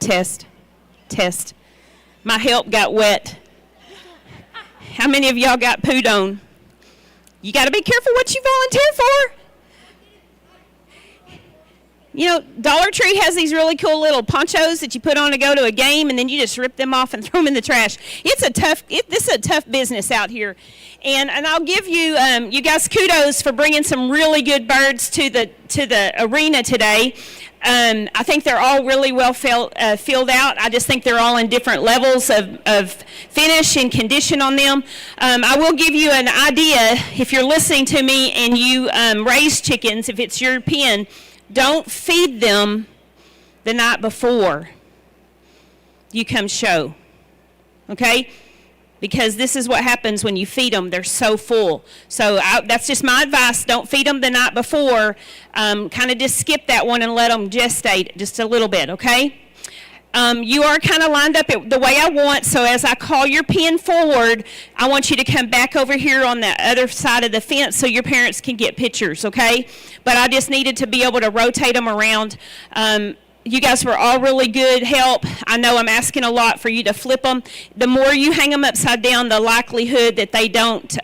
Test. My help got wet. How many of y'all got pooed on? You got to be careful what you volunteer for. You know, Dollar Tree has these really cool little ponchos that you put on to go to a game, and then you just rip them off and throw them in the trash. This is a tough business out here. And I'll give you you guys kudos for bringing some really good birds to the arena today. I think they're all really well filled out. I just think they're all in different levels of finish and condition on them. I will give you an idea. If you're listening to me and you raise chickens, if it's your pen, don't feed them the night before you come show, okay? Because this is what happens when you feed them. They're so full. So that's just my advice. Don't feed them the night before. Kind of just skip that one and let them gestate just a little bit, okay? You are kind of lined up the way I want, so as I call your pen forward, I want you to come back over here on the other side of the fence so your parents can get pictures, okay? But I just needed to be able to rotate them around. You guys were all really good help. I know I'm asking a lot for you to flip them. The more you hang them upside down, the likelihood that they don't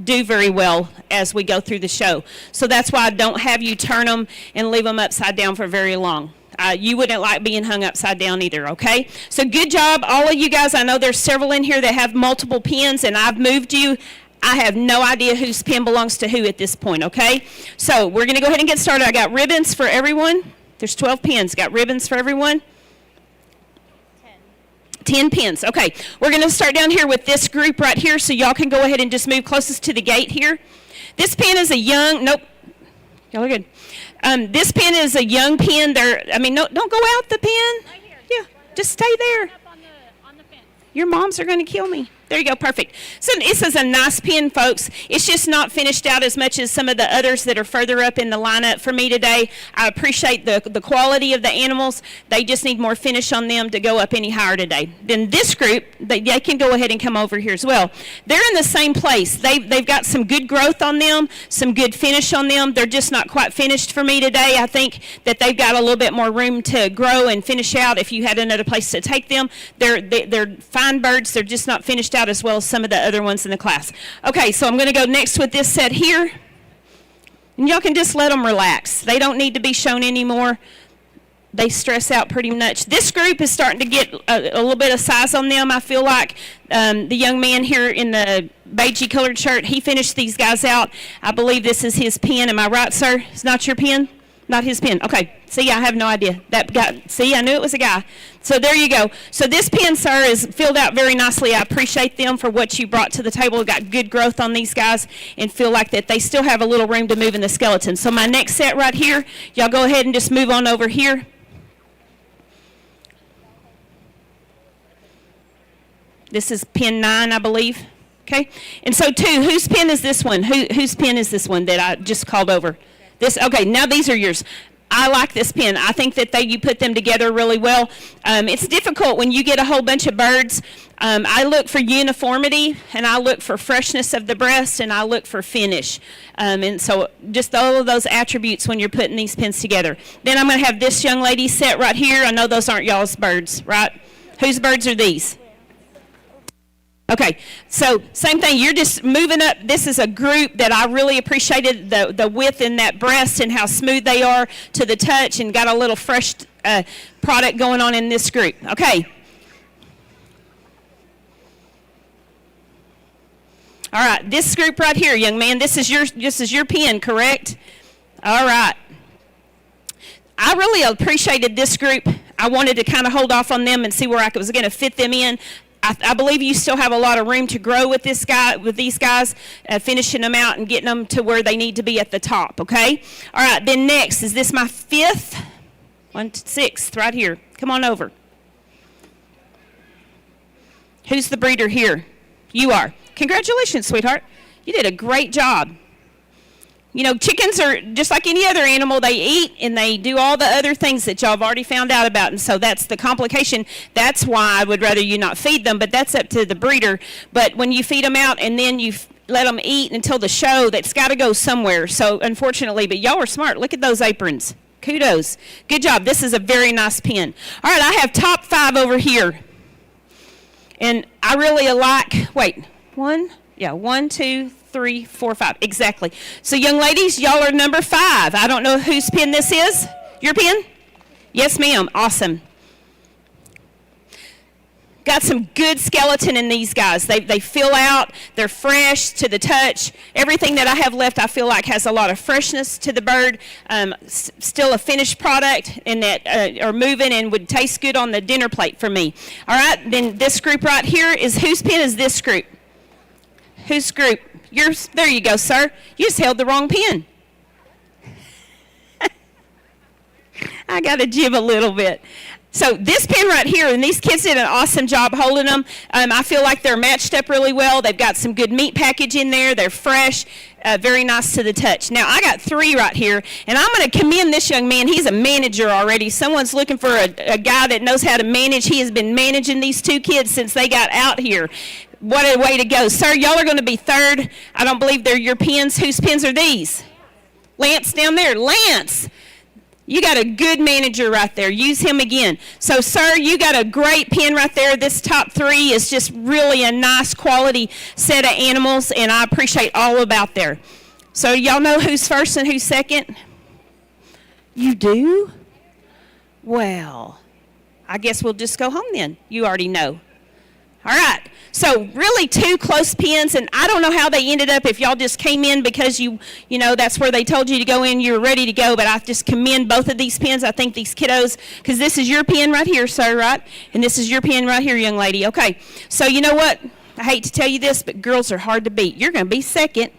do very well as we go through the show. So that's why I don't have you turn them and leave them upside down for very long. You wouldn't like being hung upside down either, okay? So good job, all of you guys. I know there's several in here that have multiple pens, and I've moved you. I have no idea whose pen belongs to who at this point, okay? So we're going to go ahead and get started. I got ribbons for everyone. There's 12 pens. Got ribbons for everyone? 10 pens. Okay, we're going to start down here with this group right here, so y'all can go ahead and just move closest to the gate here. This pen is a young, nope, y'all are good. This pen is a young pen. No, don't go out the pen. Right here. Yeah, just stay there. Up on the fence. Your moms are going to kill me. There you go, perfect. So this is a nice pen, folks. It's just not finished out as much as some of the others that are further up in the lineup for me today. I appreciate the quality of the animals. They just need more finish on them to go up any higher today. Then this group, they can go ahead and come over here as well. They're in the same place. They've got some good growth on them, some good finish on them. They're just not quite finished for me today. I think that they've got a little bit more room to grow and finish out if you had another place to take them. They're fine birds. They're just not finished out as well as some of the other ones in the class. Okay, so I'm going to go next with this set here. And y'all can just let them relax. They don't need to be shown anymore. They stress out pretty much. This group is starting to get a little bit of size on them, I feel like. The young man here in the beigey colored shirt, he finished these guys out. I believe this is his pen. Am I right, sir? It's not your pen? Not his pen. Okay. See, I have no idea. That guy. See, I knew it was a guy. So there you go. So this pen, sir, is filled out very nicely. I appreciate them for what you brought to the table. We've got good growth on these guys and feel like that they still have a little room to move in the skeleton. So my next set right here, y'all go ahead and just move on over here. This is pen 9, I believe. Okay. And so 2, whose pen is this one? Whose pen is this one that I just called over? This, okay, now these are yours. I like this pen. I think that you put them together really well. It's difficult when you get a whole bunch of birds. I look for uniformity, and I look for freshness of the breast, and I look for finish. And so just all of those attributes when you're putting these pens together. Then I'm going to have this young lady set right here. I know those aren't y'all's birds, right? Whose birds are these? Okay, so same thing. You're just moving up. This is a group that I really appreciated the width in that breast and how smooth they are to the touch, and got a little fresh product going on in this group. Okay. All right, this group right here, young man. This is your pen, correct? All right. I really appreciated this group. I wanted to kind of hold off on them and see where I was going to fit them in. I believe you still have a lot of room to grow with these guys, finishing them out and getting them to where they need to be at the top, okay? All right, then next, is this my 5th? 6th, right here. Come on over. Who's the breeder here? You are. Congratulations, sweetheart. You did a great job. You know, chickens are just like any other animal. They eat and they do all the other things that y'all have already found out about. And so that's the complication. That's why I would rather you not feed them, but that's up to the breeder. But when you feed them out and then you let them eat until the show, that's got to go somewhere. So unfortunately, but y'all are smart. Look at those aprons. Kudos. Good job. This is a very nice pen. All right, I have top 5 over here. And I really like, wait, 1, 2, 3, 4, 5. Exactly. So young ladies, y'all are number 5. I don't know whose pen this is. Your pen? Yes, ma'am. Awesome. Got some good skeleton in these guys. They fill out. They're fresh to the touch. Everything that I have left, I feel like, has a lot of freshness to the bird. Still a finished product, and that are moving and would taste good on the dinner plate for me. All right. Then this group right here is whose pen is this group? Whose group? Yours. There you go, sir. You just held the wrong pen. I got to jib a little bit. So this pen right here, and these kids did an awesome job holding them. I feel like they're matched up really well. They've got some good meat package in there. They're fresh, very nice to the touch. Now, I got 3 right here, and I'm going to commend this young man. He's a manager already. Someone's looking for a guy that knows how to manage. He has been managing these 2 kids since they got out here. What a way to go. Sir, y'all are going to be 3rd. I don't believe they're your pens. Whose pens are these? Lance down there. Lance. You got a good manager right there. Use him again. So, sir, you got a great pen right there. This top 3 is just really a nice quality set of animals, and I appreciate all about there. So, y'all know who's first and who's second? You do? Well, I guess we'll just go home then. You already know. All right. So really 2 close pens, and I don't know how they ended up, if y'all just came in because you know, that's where they told you to go in, you were ready to go, but I just commend both of these pens. I think these kiddos, because this is your pen right here, sir, right? And this is your pen right here, young lady. Okay. So you know what? I hate to tell you this, but girls are hard to beat. You're going to be second,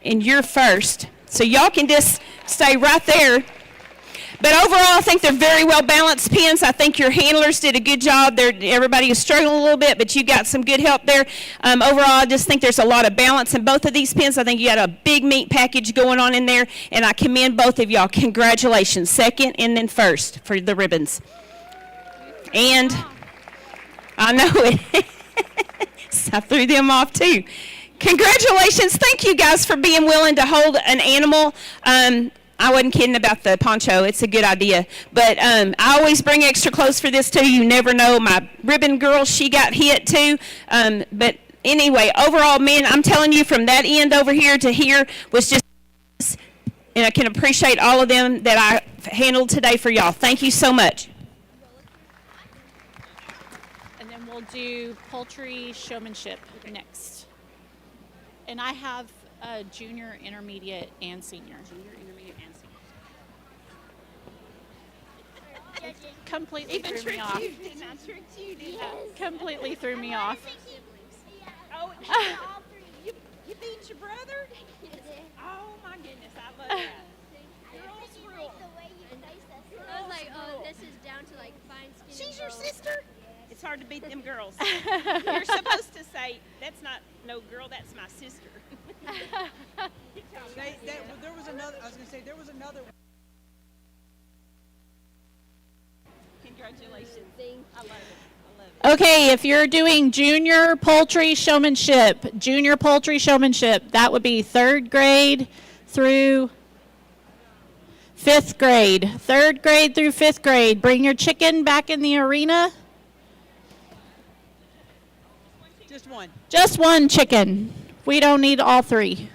and you're first. So y'all can just stay right there. But overall, I think they're very well balanced pens. I think your handlers did a good job. Everybody is struggling a little bit, but you got some good help there. Overall, I just think there's a lot of balance in both of these pens. I think you got a big meat package going on in there, and I commend both of y'all. Congratulations, second and then first for the ribbons. And I know it. So I threw them off too. Congratulations. Thank you guys for being willing to hold an animal. I wasn't kidding about the poncho. It's a good idea. But I always bring extra clothes for this, too. You never know. My ribbon girl, she got hit, too. But anyway, overall, man, I'm telling you, from that end over here to here was just, and I can appreciate all of them that I handled today for y'all. Thank you so much. And then we'll do poultry showmanship next. And I have junior, intermediate, and senior. Completely threw me off. Didn't I trick you? Didn't I? Completely threw me off. Oh, all 3. You beat your brother? Oh, my goodness. I love that. Girls rule. I was like, oh, this is down to like fine skin. She's your sister? It's hard to beat them girls. You're supposed to say, that's not no girl, that's my sister. There was another, I was going to say, there was another one. Congratulations. I love it. Okay, if you're doing junior poultry showmanship, that would be 3rd grade through 5th grade. 3rd grade through 5th grade. Bring your chicken back in the arena. Just one. Just one chicken. We don't need all 3.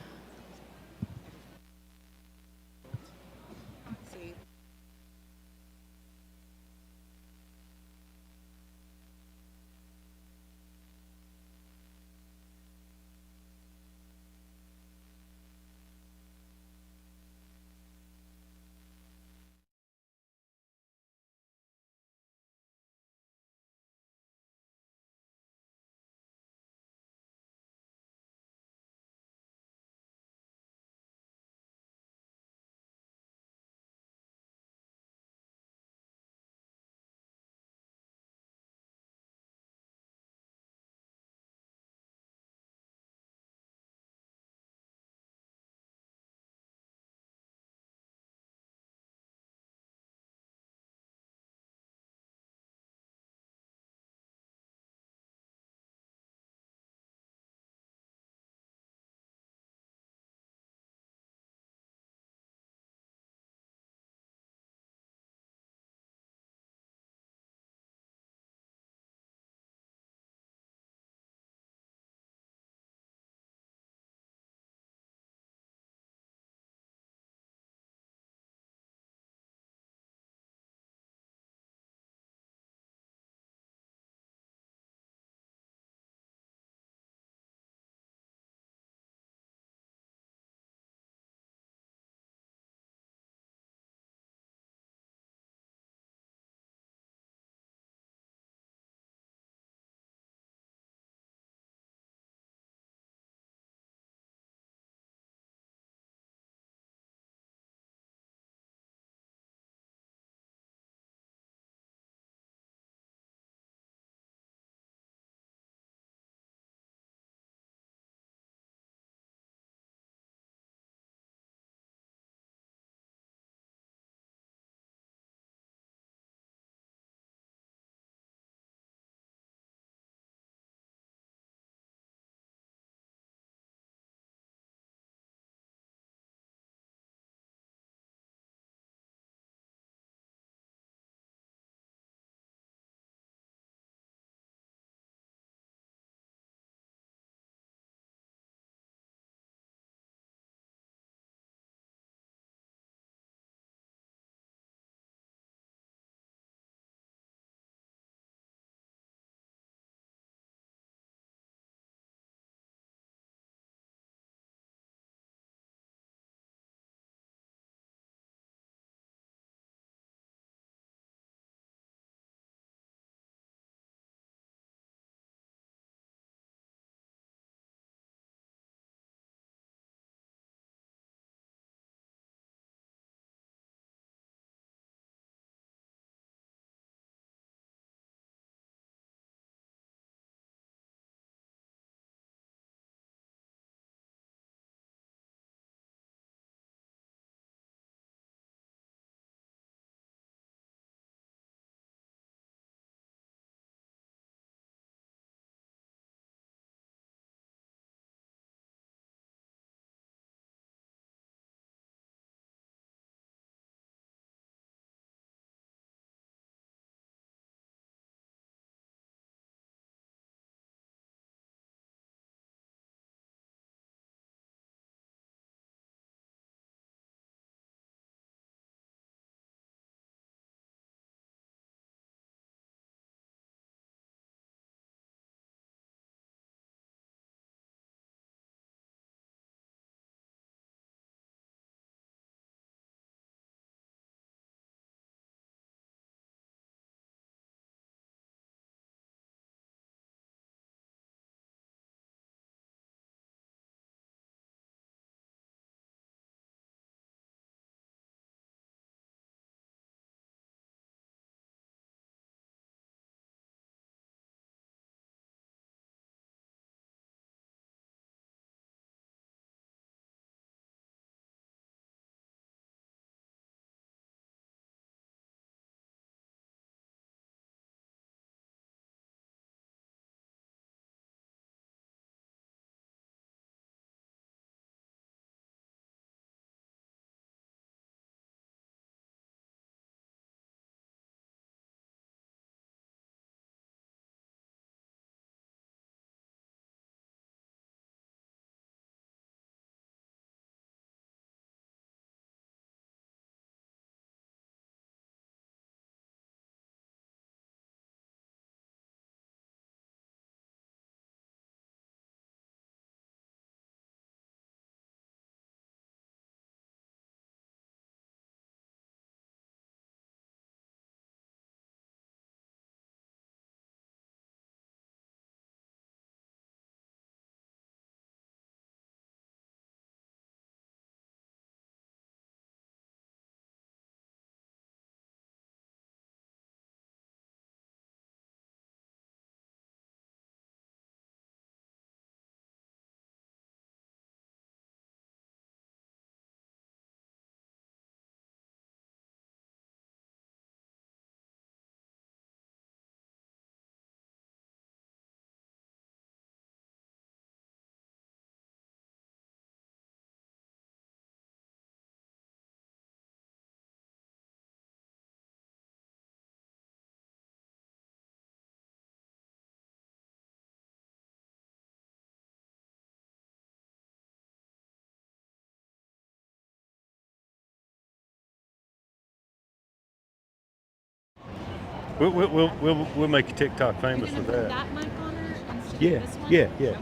We'll make you TikTok You're famous gonna with put that. that mic on her instead Yeah, of this one? yeah.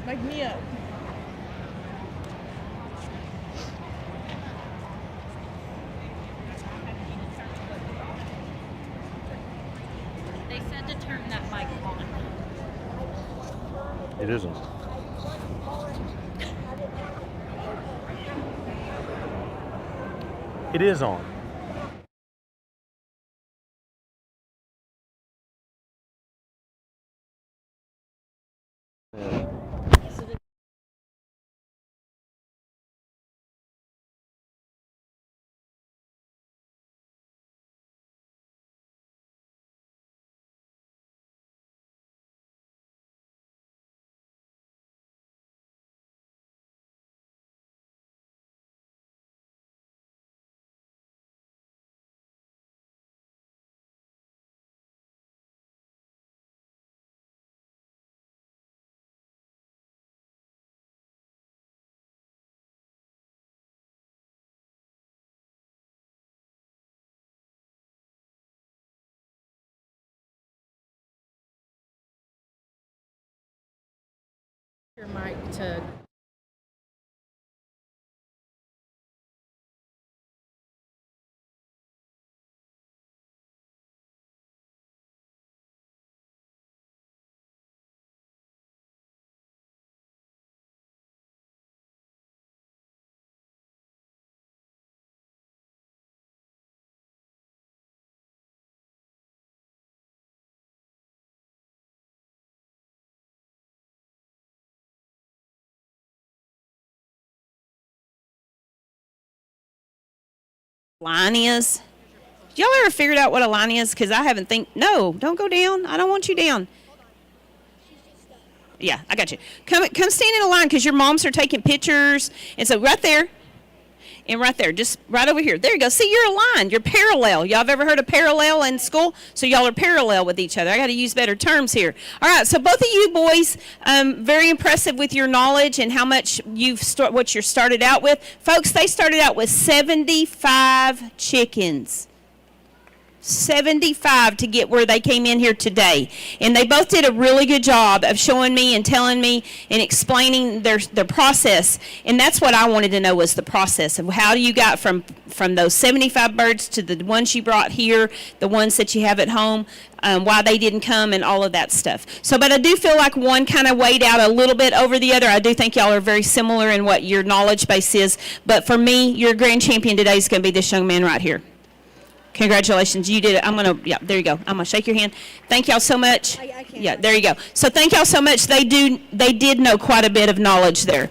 Make me up. They said to turn that mic on. It isn't. It is on. Your mic to. Line is. Y'all ever figured out what a line is? Because I haven't no, don't go down. I don't want you down. Yeah, I got you. Come stand in a line because your moms are taking pictures. And so right there and right there, just right over here. There you go. See, you're aligned. You're parallel. Y'all have ever heard of parallel in school? So y'all are parallel with each other. I got to use better terms here. All right, so both of you boys, very impressive with your knowledge and how much what you started out with. Folks, they started out with 75 chickens. 75 to get where they came in here today. And they both did a really good job of showing me and telling me and explaining their process. And that's what I wanted to know, was the process of how you got from those 75 birds to the ones you brought here, the ones that you have at home, why they didn't come, and all of that stuff. So, but I do feel like one kind of weighed out a little bit over the other. I do think y'all are very similar in what your knowledge base is. But for me, your grand champion today is going to be this young man right here. Congratulations, you did it. Yeah, there you go. I'm gonna shake your hand. Thank y'all so much. I can't. Yeah, there you go. So thank y'all so much. They did know quite a bit of knowledge there.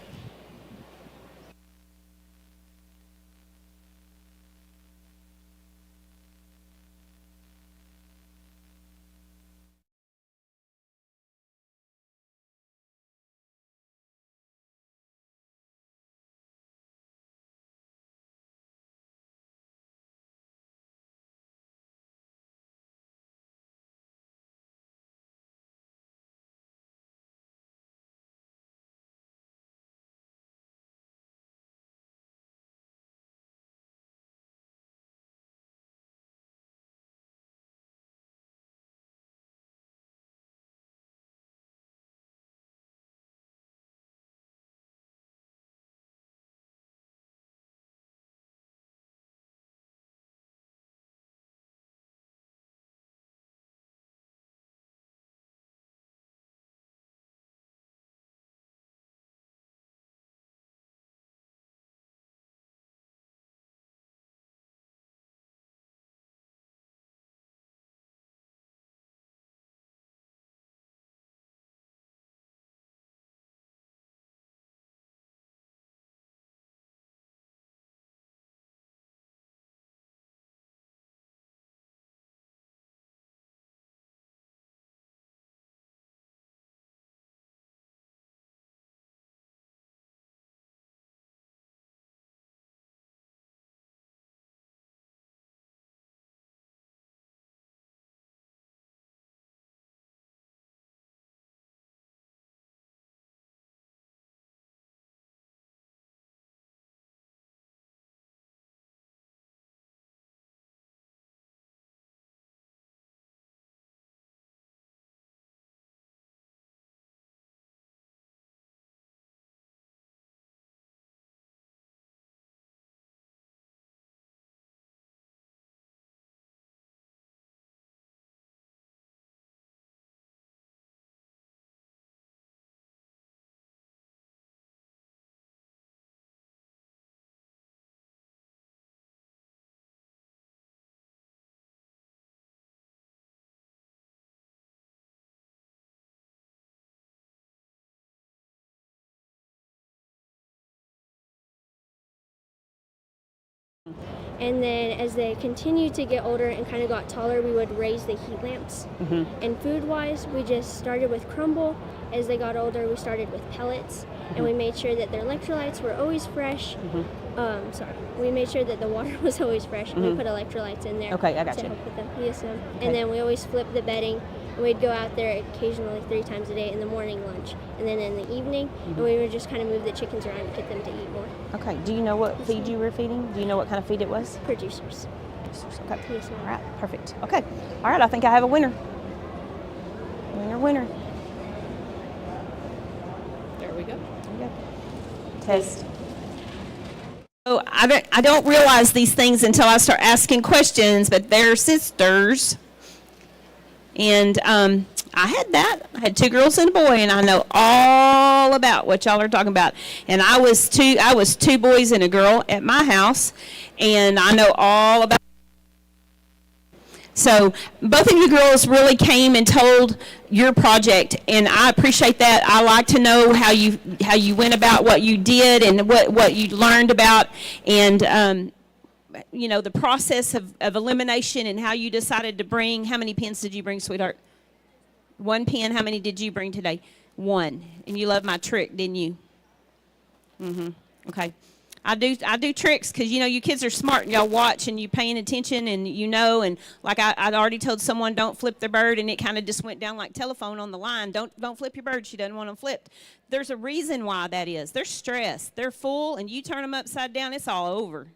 And then as they continued to get older and kind of got taller, we would raise the heat lamps. And food-wise, we just started with crumble. As they got older, we started with pellets, and we made sure that their electrolytes were always fresh. We made sure that the water was always fresh, and we put electrolytes in there Okay, I got to you. help with them. Yes, ma'am. And then we always flipped the bedding, and we'd go out there occasionally 3 times a day in the morning lunch, and then in the evening, and we would just kind of move the chickens around and get them to eat more. Okay. Do you know what feed you were feeding? Do you know what kind of feed it was? Producers. Okay. Yes, ma'am. All right. Perfect. Okay. All right. I think I have a winner. Winner. There we go. There you go. Test. So I don't realize these things until I start asking questions, but they're sisters. And I had that. I had 2 girls and a boy, and I know all about what y'all are talking about. And I was 2 boys and a girl at my house, and I know all about. So both of you girls really came and told your project, and I appreciate that. I like to know how you went about what you did and what you learned about, and the process of elimination and how you decided to bring. How many pins did you bring, sweetheart? 1 pin. How many did you bring today? 1. And you love my trick, didn't you? Okay. I do tricks because you kids are smart and y'all watch and you paying attention and and like I'd already told someone don't flip their bird, and it kind of just went down like telephone on the line. Don't flip your bird. She doesn't want them flipped. There's a reason why that is. They're stressed. They're full, and you turn them upside down, it's all over.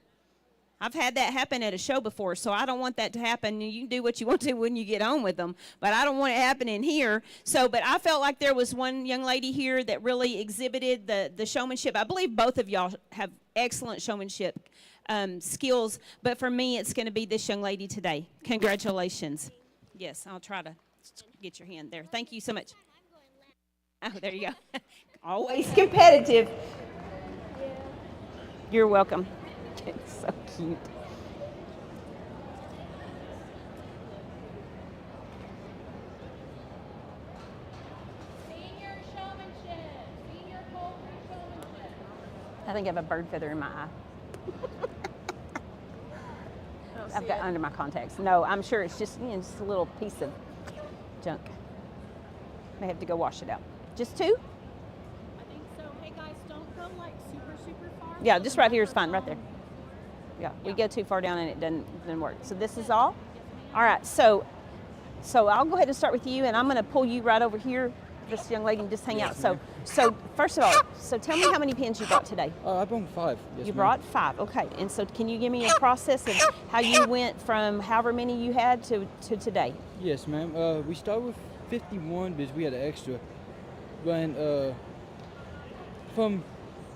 I've had that happen at a show before, so I don't want that to happen. You can do what you want to when you get home with them, but I don't want it happening here. But I felt like there was one young lady here that really exhibited the showmanship. I believe both of y'all have excellent showmanship skills, but for me, it's going to be this young lady today. Congratulations. Yes, I'll try to get your hand there. Thank you so much. Oh, there you go. Always competitive. You're welcome. It's so cute. Senior showmanship. Senior poultry showmanship. I think I have a bird feather in my eye. I've got under my contacts. No, I'm sure it's just just a little piece of junk. May have to go wash it out. Just 2? I think so. Hey guys, don't go like super far. Yeah, just right here is fine, right there. Yeah, we go too far down and it doesn't work. So this is all? All right, so I'll go ahead and start with you, and I'm going to pull you right over here. This young lady can just hang out. So first of all, tell me how many pins you brought today. I brought 5. Yes, You ma'am. brought 5, okay. And so can you give me a process of how you went from however many you had to today? Yes, ma'am. We started with 51 because we had an extra. And from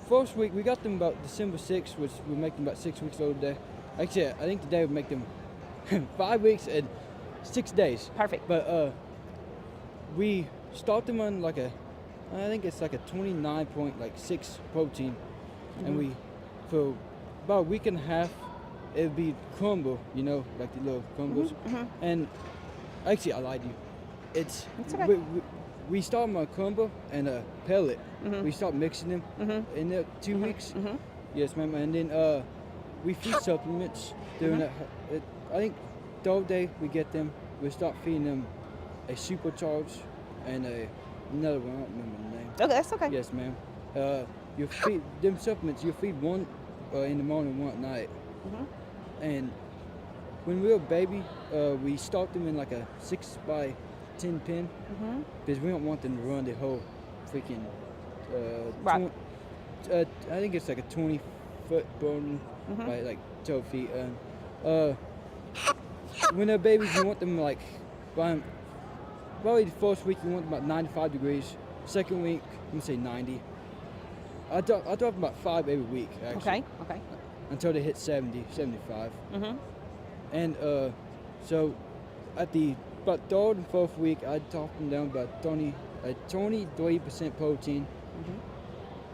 first week, we got them about December 6th, which would make them about 6 weeks old today. Actually, I think today would make them 5 weeks and 6 days. Perfect. But we start them on I think it's like a 29.6 protein. And we, for about a week and a half, it would be crumble, like the little crumbles. And actually, I lied to you. It's okay. we start them on crumble and a pellet. We start mixing them in there 2 weeks. Yes, ma'am. And then we feed supplements during that. I think third day we get them. We start feeding them a supercharge and another one. I don't remember the name. Okay, that's okay. Yes, ma'am. You feed them supplements. You feed one in the morning, one at night. And when we were a baby, we start them in like a 6x10 pin because we don't want them to run the whole freaking. Right. I think it's like a 20-foot burden by like 12 feet. When they're babies, you want them like probably the first week you want them about 95 degrees. Second week, I'm gonna say 90. I drop about 5 every week actually. Okay. Until they hit 70, 75. And so at the about third and fourth week, I dropped them down about 23% protein.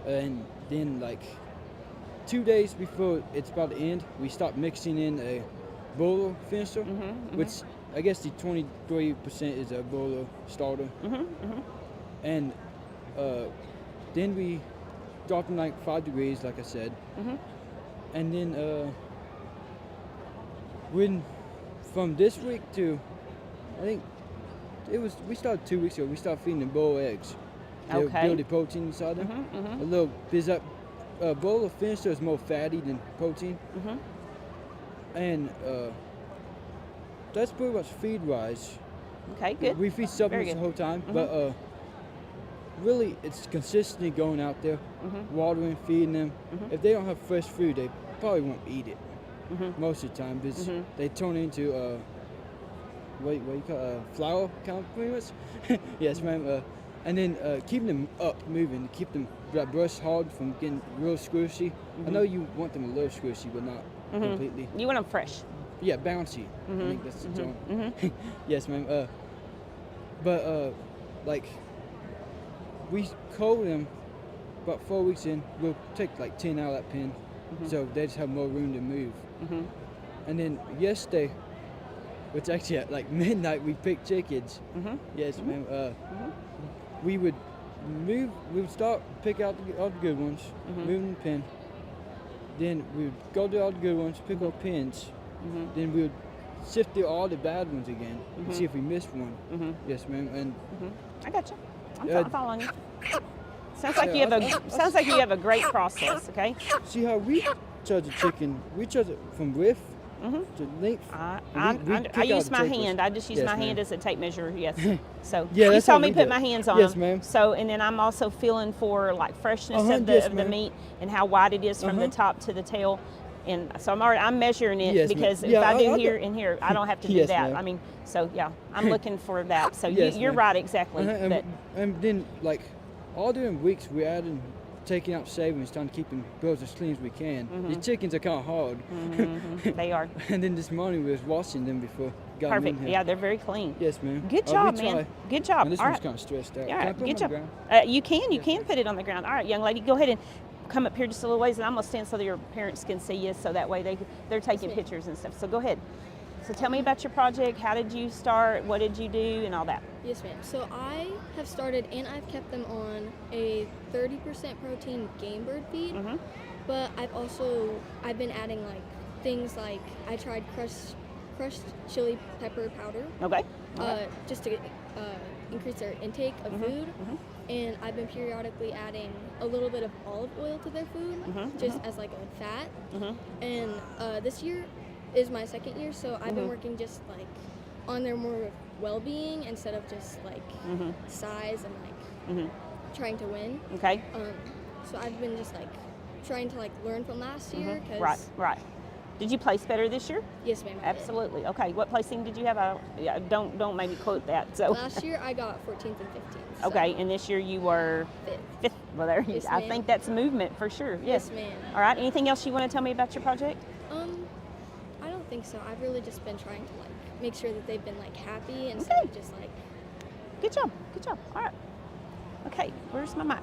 And then like 2 days before it's about to end, we start mixing in a bowler finisher, which I guess the 23% is a bowler starter. And then we drop them like 5 degrees, like I said. And then when from this week to, I think we started 2 weeks ago. We started feeding them boiled eggs. They'll Okay. build the protein inside them. A little there's that bowl of fish that's more fatty than protein. And that's pretty much feed wise. Okay, good. We feed supplements good. the whole time, but really it's consistently going out there, watering, feeding them. If they don't have fresh food, they probably won't eat it most of the time because they turn into what you call flour kind of pretty much. Yes, ma'am. And then keeping them up, moving, to keep them that brush hard from getting real squishy. I know you want them a little squishy, but not completely. You want them fresh. Yeah, bouncy. I think that's the term. Yes, ma'am. But like we cold them about 4 weeks in. We'll take like 10 out of that pen, so they just have more room to move. And then yesterday, which actually at like midnight, we picked chickens. Yes, ma'am. We would start pick out all the good ones, move them in the pen. Then we would go to all the good ones, pick up pins. Then we would sift through all the bad ones again and see if we missed one. Yes, ma'am. And I got you. I'm following you. Sounds like you have a great process. Okay. see how we charge a chicken? We charge it from width to length. I use my hand. I just use Yes, my ma'am. hand as a tape measure. Yes. So Yeah, you that's saw how me we put do my it. hands on Yes, them. ma'am. So and then I'm also feeling for like freshness of yes, the ma'am. meat and how wide it is from the top to the tail. And so I'm measuring it Yes, ma'am. because if Yeah, I do I here and here, I don't have to do Yes, that. ma'am. I mean, so yeah, I'm looking for that. So Yes, you're ma'am. right, exactly. But And then like all during weeks we're adding taking out savings, trying to keep them bills as clean as we can. These chickens are kind of hard. they are And then this morning we was washing them before we got them perfect. in here. Yeah, they're very clean. Yes, ma'am. Good We job, try. man. Good job. And this All one's right. kind of stressed out. Yeah, Can I put good them job. on the ground? You can put it on the ground. All right, young lady, go ahead and come up here just a little ways, and I'm gonna stand so that your parents can see you, so that way they're taking pictures and stuff. So go ahead. So tell me about your project. How did you start? What did you do, and all that? Yes, ma'am. So I have started and I've kept them on a 30% protein game bird feed, but I've been adding like things like I tried crushed chili pepper powder, Okay. just to increase their intake of food, and I've been periodically adding a little bit of olive oil to their food, just as like a fat. And this year is my second year, so I've been working just like on their more well-being instead of just like size and like trying to win. Okay. So I've been just like trying to like learn from last year. Right. Did you place better this year? Yes, ma'am. I did. Absolutely. Okay. What placing did you have? Don't maybe quote that. So. Last year I got 14th and 15th. So Okay, and this year you were fifth. Well, there. Yes, I ma'am. think that's movement for sure. Yes, ma'am. All right. Anything else you want to tell me about your project? I don't think so. I've really just been trying to like make sure that they've been like happy instead of just like. Good job. Good job. All right. Okay. Where's my mic?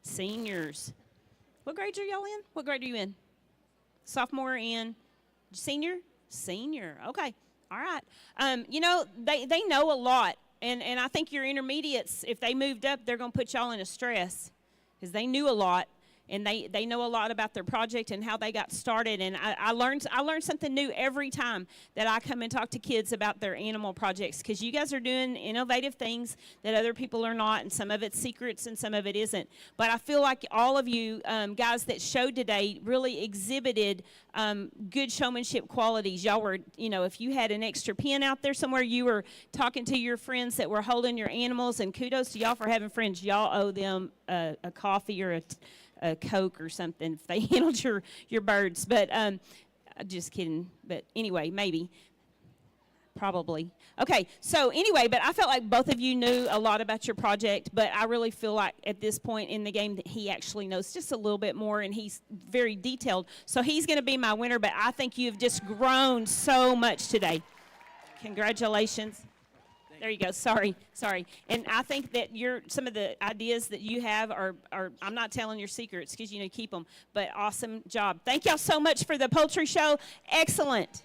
Seniors. What grade are y'all in? What grade are you in? Sophomore and senior? Senior. Okay. All right. They know a lot. And I think your intermediates, if they moved up, they're going to put y'all in a stress because they knew a lot. And they know a lot about their project and how they got started. And I learned something new every time that I come and talk to kids about their animal projects, because you guys are doing innovative things that other people are not, and some of it's secrets and some of it isn't. But I feel like all of you guys that showed today really exhibited good showmanship qualities. Y'all were, if you had an extra pen out there somewhere, you were talking to your friends that were holding your animals, and kudos to y'all for having friends. Y'all owe them a coffee or a Coke or something if they handled your birds. But just kidding. But anyway, maybe. Probably. Okay, so anyway, but I felt like both of you knew a lot about your project, but I really feel like at this point in the game that he actually knows just a little bit more, and he's very detailed. So he's going to be my winner, but I think you've just grown so much today. Congratulations. There you go. Sorry. And I think that some of the ideas that you have are I'm not telling your secrets because you keep them, but awesome job. Thank y'all so much for the poultry show. Excellent.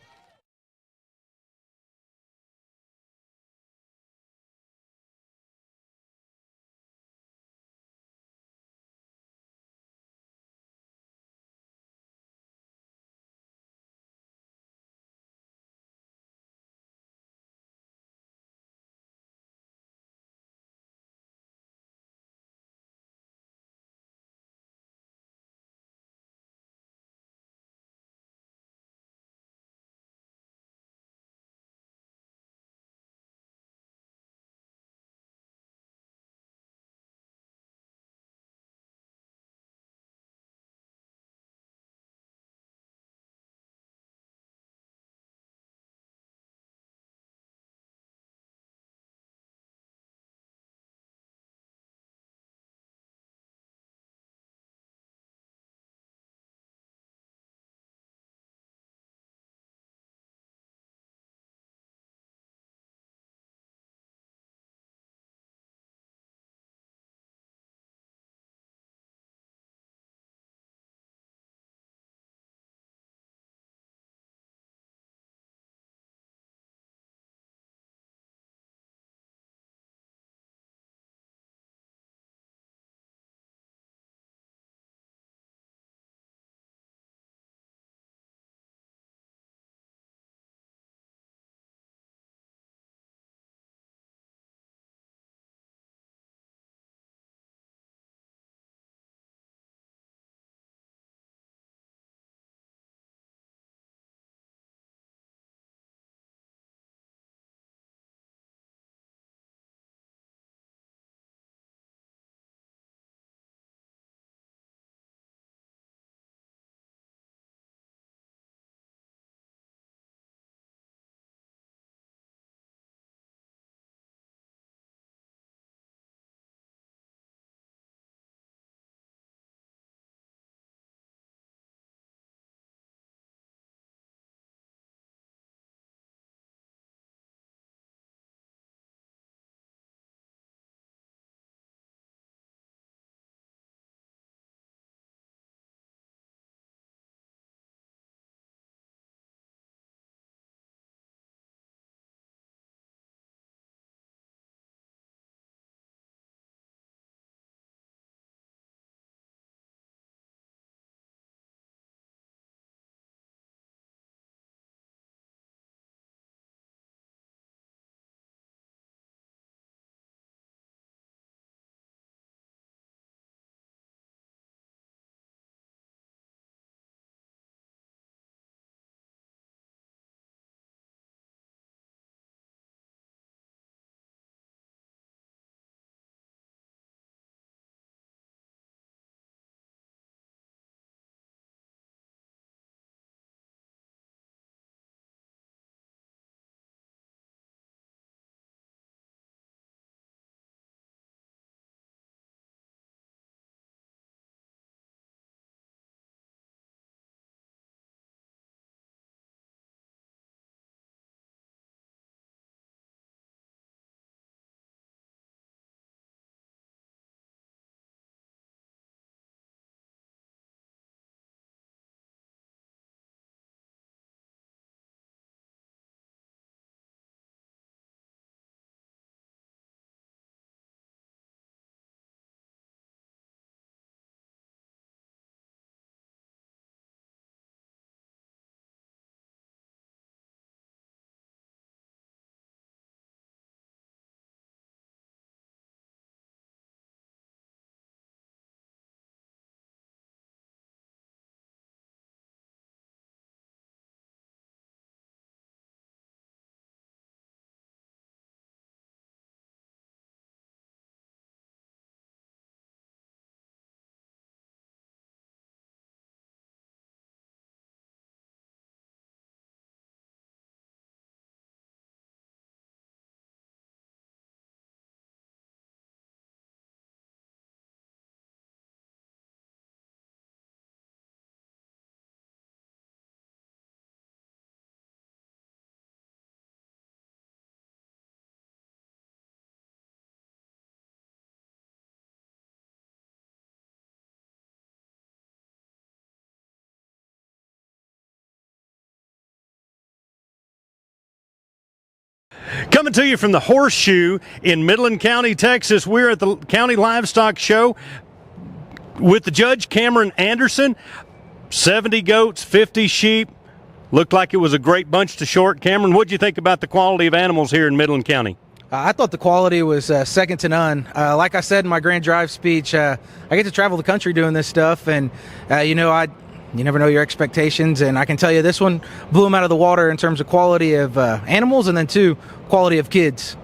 Coming to you from the Horseshoe in Midland County, Texas, we're at the County Livestock Show with the judge, Cameron Anderson. 70 goats, 50 sheep. Looked like it was a great bunch to short. Cameron, what did you think about the quality of animals here in Midland County? I thought the quality was second to none. Like I said in my Grand Drive speech, I get to travel the country doing this stuff, and you never know your expectations. And I can tell you, this one blew them out of the water in terms of quality of animals, and then two, quality of kids.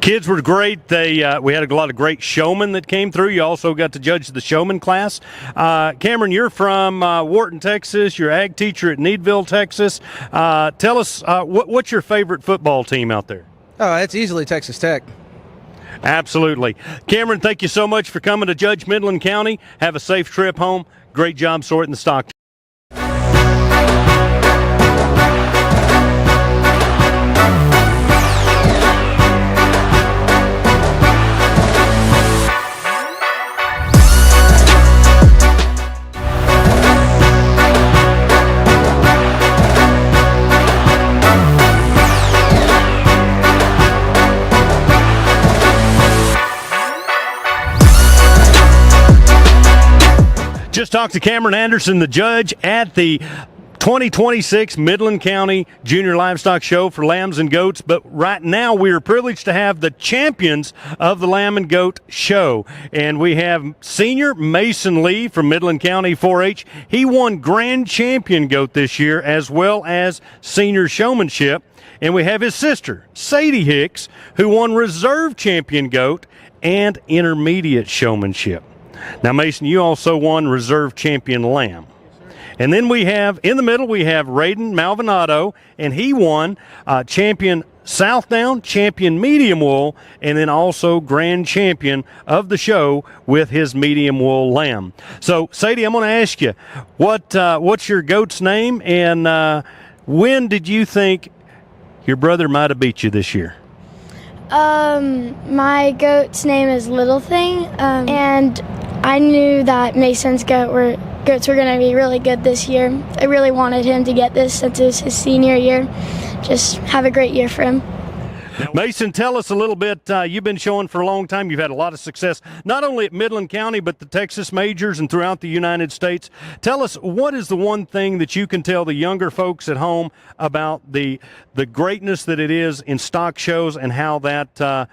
Kids were great. We had a lot of great showmen that came through. You also got to judge the showman class. Cameron, you're from Wharton, Texas. You're ag teacher at Needville, Texas. Tell us, what's your favorite football team out there? Oh, it's easily Texas Tech. Absolutely. Cameron, thank you so much for coming to judge Midland County. Have a safe trip home. Great job sorting the stock. Just talked to Cameron Anderson, the judge at the 2026 Midland County Junior Livestock Show for lambs and goats. But right now we are privileged to have the champions of the Lamb and Goat Show. And we have senior Mason Lee from Midland County 4-H. He won grand champion goat this year as well as senior showmanship. And we have his sister, Sadie Hicks, who won reserve champion goat and intermediate showmanship. Now, Mason, you also won reserve champion lamb. And then we have, in the middle, we have Raiden Malvinato, and he won champion Southdown, champion medium wool, and then also grand champion of the show with his medium wool lamb. So, Sadie, I'm going to ask you, what's your goat's name, and when did you think your brother might have beat you this year? My goat's name is Little Thing, and I knew that Mason's goats were going to be really good this year. I really wanted him to get this since it was his senior year. Just have a great year for him. Mason, tell us a little bit. You've been showing for a long time. You've had a lot of success, not only at Midland County, but the Texas majors and throughout the United States. Tell us, what is the one thing that you can tell the younger folks at home about the greatness that it is in stock shows and how that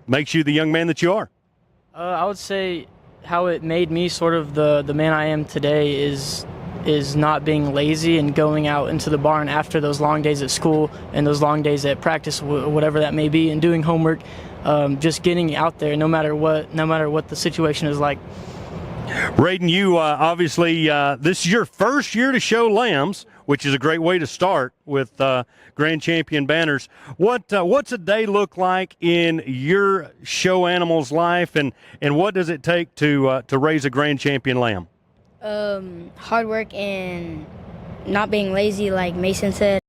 makes you the young man that you are? I would say how it made me sort of the man I am today is not being lazy and going out into the barn after those long days at school and those long days at practice, whatever that may be, and doing homework, just getting out there no matter what the situation is like. Raiden, you obviously, this is your first year to show lambs, which is a great way to start with grand champion banners. What's a day look like in your show animal's life, and what does it take to raise a grand champion lamb? Hard work and not being lazy, like Mason said.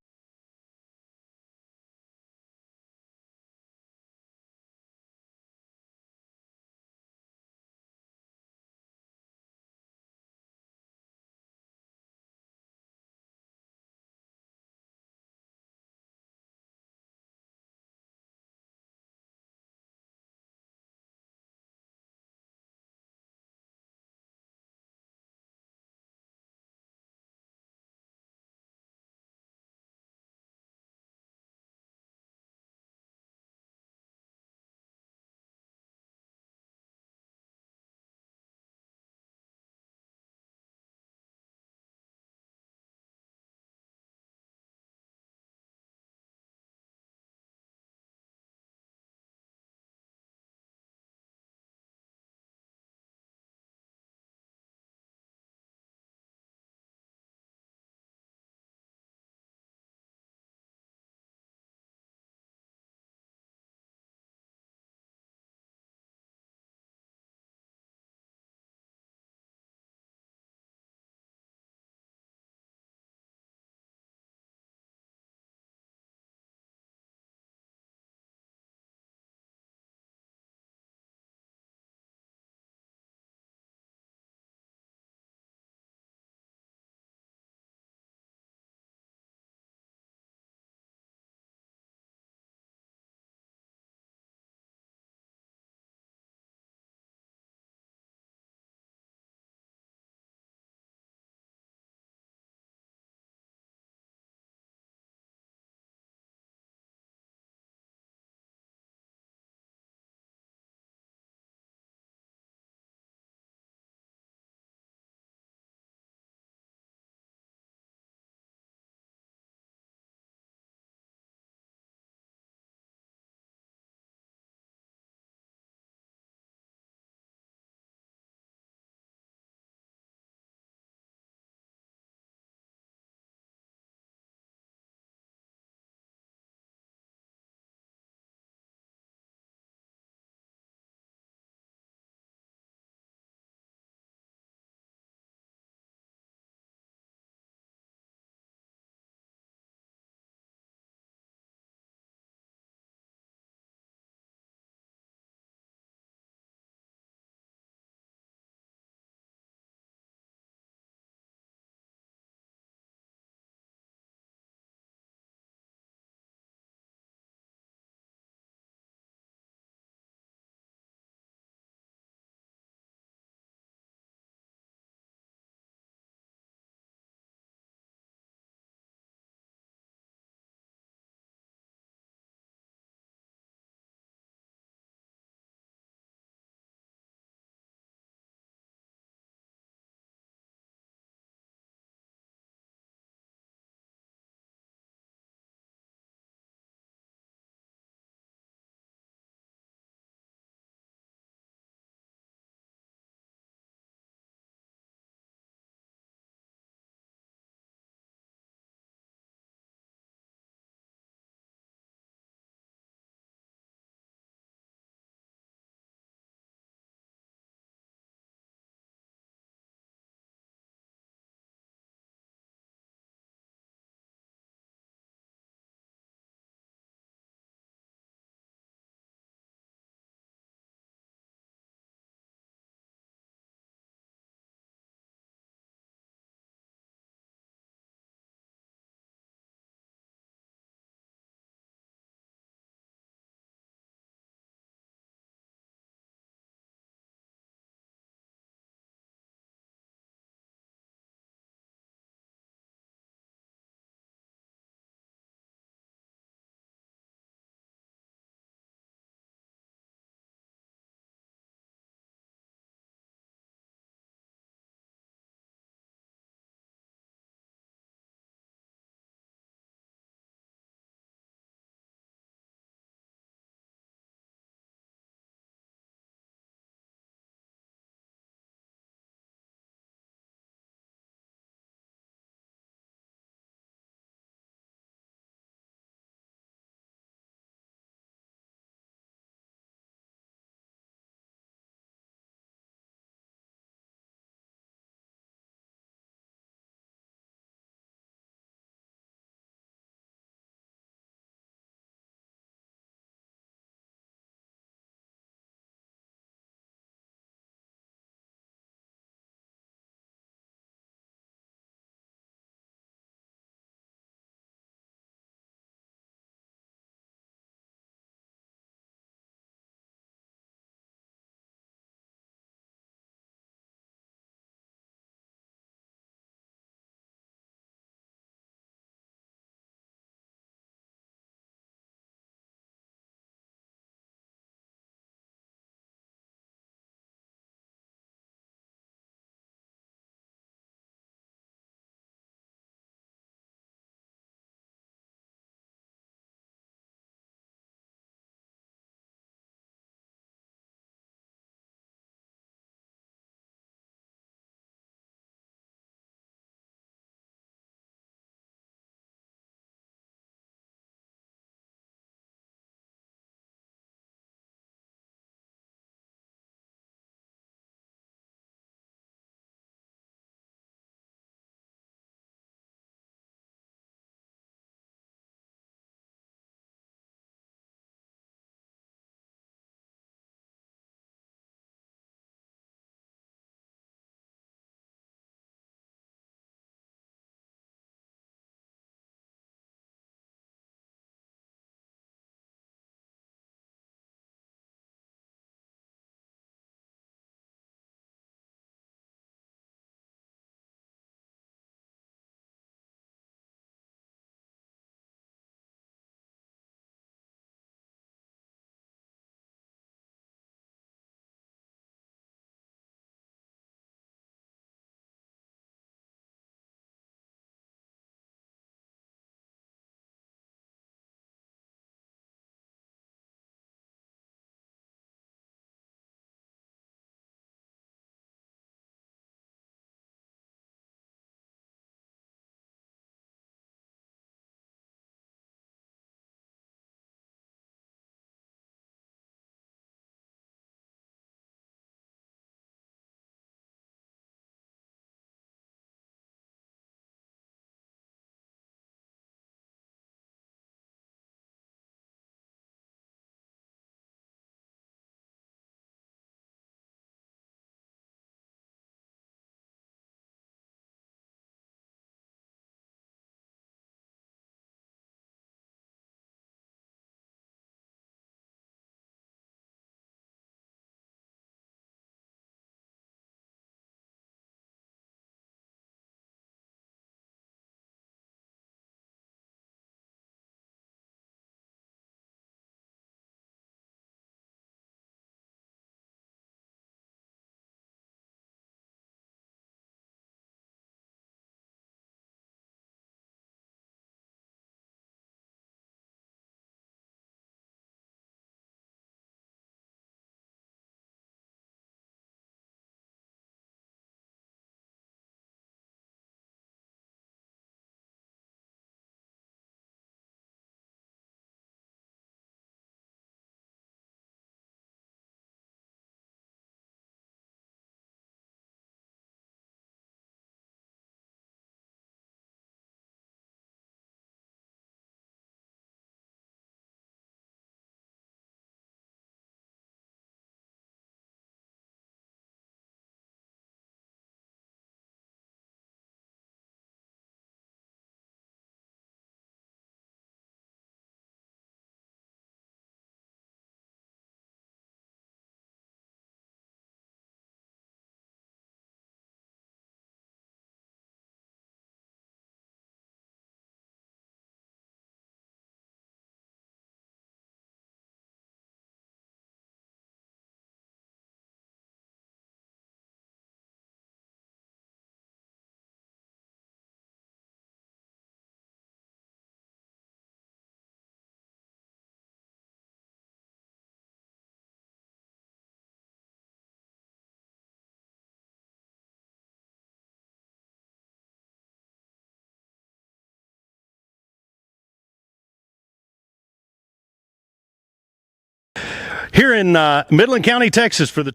Here in Midland County, Texas for the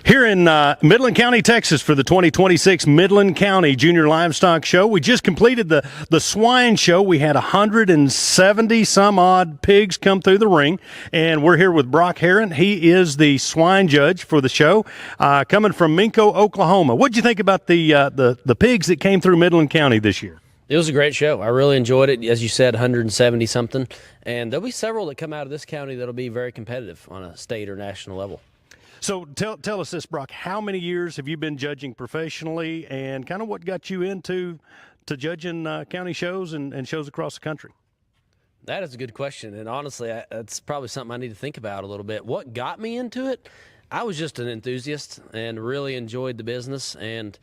Here in Midland County, Texas for the 2026 Midland County Junior Livestock Show. We just completed the swine show. We had 170 some odd pigs come through the ring, and we're here with Brock Herron. He is the swine judge for the show, coming from Minco, Oklahoma. What'd you think about the pigs that came through Midland County this year? It was a great show. I really enjoyed it. As you said, 170 something, and there'll be several that come out of this county that'll be very competitive on a state or national level. So tell us this, Brock. How many years have you been judging professionally, and kind of what got you into judging county shows and shows across the country? That is a good question, and honestly, that's probably something I need to think about a little bit. What got me into it? I was just an enthusiast and really enjoyed the business. And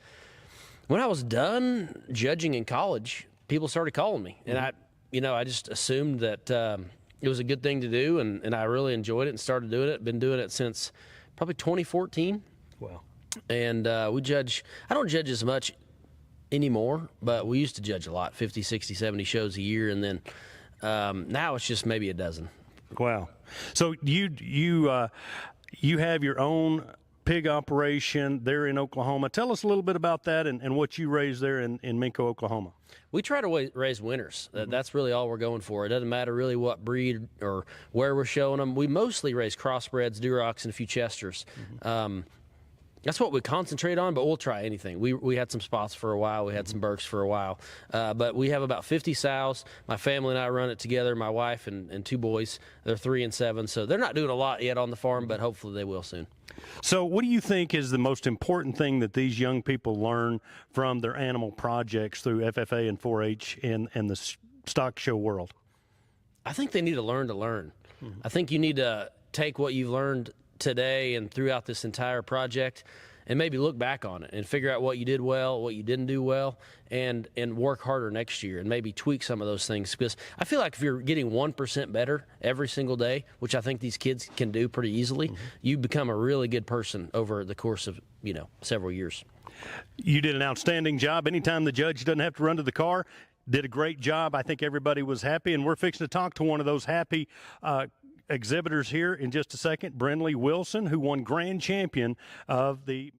when I was done judging in college, people started calling me, and I just assumed that it was a good thing to do, and I really enjoyed it and started doing it. Been doing it since probably 2014. Wow. And we judge, I don't judge as much anymore, but we used to judge a lot, 50, 60, 70 shows a year. And then now it's just maybe a dozen. Wow. So you have your own pig operation there in Oklahoma. Tell us a little bit about that and what you raise there in Minco, Oklahoma. We try to raise winners. That's really all we're going for. It doesn't matter really what breed or where we're showing them. We mostly raise crossbreds, Durocs, and a few Chesters. That's what we concentrate on, but we'll try anything. We had some spots for a while. We had some Berks for a while. But we have about 50 sows. My family and I run it together, my wife and two boys. They're 3 and 7, so they're not doing a lot yet on the farm, but hopefully they will soon. So what do you think is the most important thing that these young people learn from their animal projects through FFA and 4-H and the stock show world? I think they need to learn to learn. I think you need to take what you've learned today and throughout this entire project and maybe look back on it and figure out what you did well, what you didn't do well, and work harder next year and maybe tweak some of those things. Because I feel like if you're getting 1% better every single day, which I think these kids can do pretty easily, you become a really good person over the course of, several years. You did an outstanding job. Anytime the judge doesn't have to run to the car, did a great job. I think everybody was happy, and we're fixing to talk to one of those happy exhibitors here in just a second, Brinley Wilson, who won grand champion of the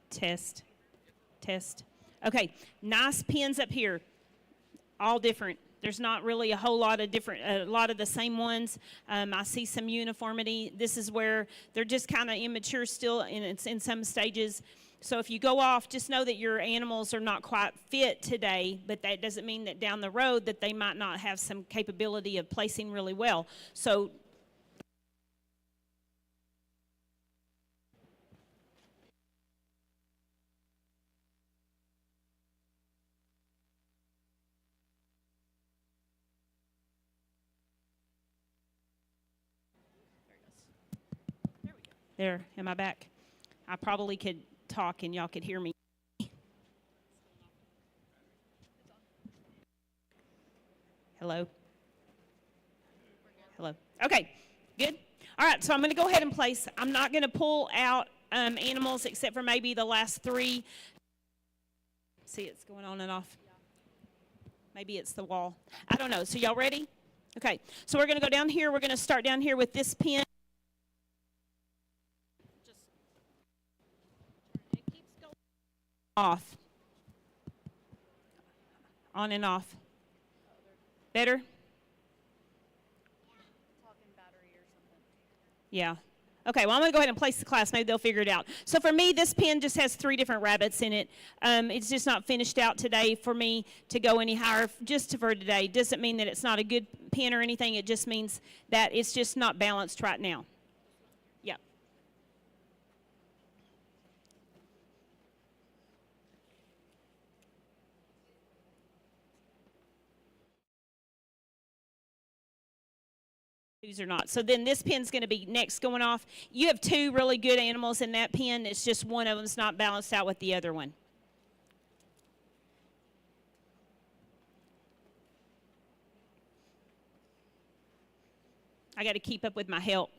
Test. Test. Okay, nice pins up here. All different. There's not really a whole lot of different, a lot of the same ones. I see some uniformity. This is where they're just kind of immature still in some stages. So if you go off, just know that your animals are not quite fit today, but that doesn't mean that down the road that they might not have some capability of placing really well. So there, am I back? I probably could talk and y'all could hear me. Hello? Hello? Okay, good. All right, so I'm going to go ahead and place. I'm not going to pull out animals except for maybe the last 3. See, it's going on and off. Maybe it's the wall. I don't know. So y'all ready? Okay, so we're going to go down here. We're going to start down here with this pin. Off. On and off. Better? Yeah. Okay, well, I'm going to go ahead and place the class. Maybe they'll figure it out. So for me, this pin just has 3 different rabbits in it. It's just not finished out today for me to go any higher just for today. Doesn't mean that it's not a good pin or anything. It just means that it's just not balanced right now. Yeah. Or not. So then this pin's going to be next going off. You have 2 really good animals in that pin. It's just one of them's not balanced out with the other one. I got to keep up with my help.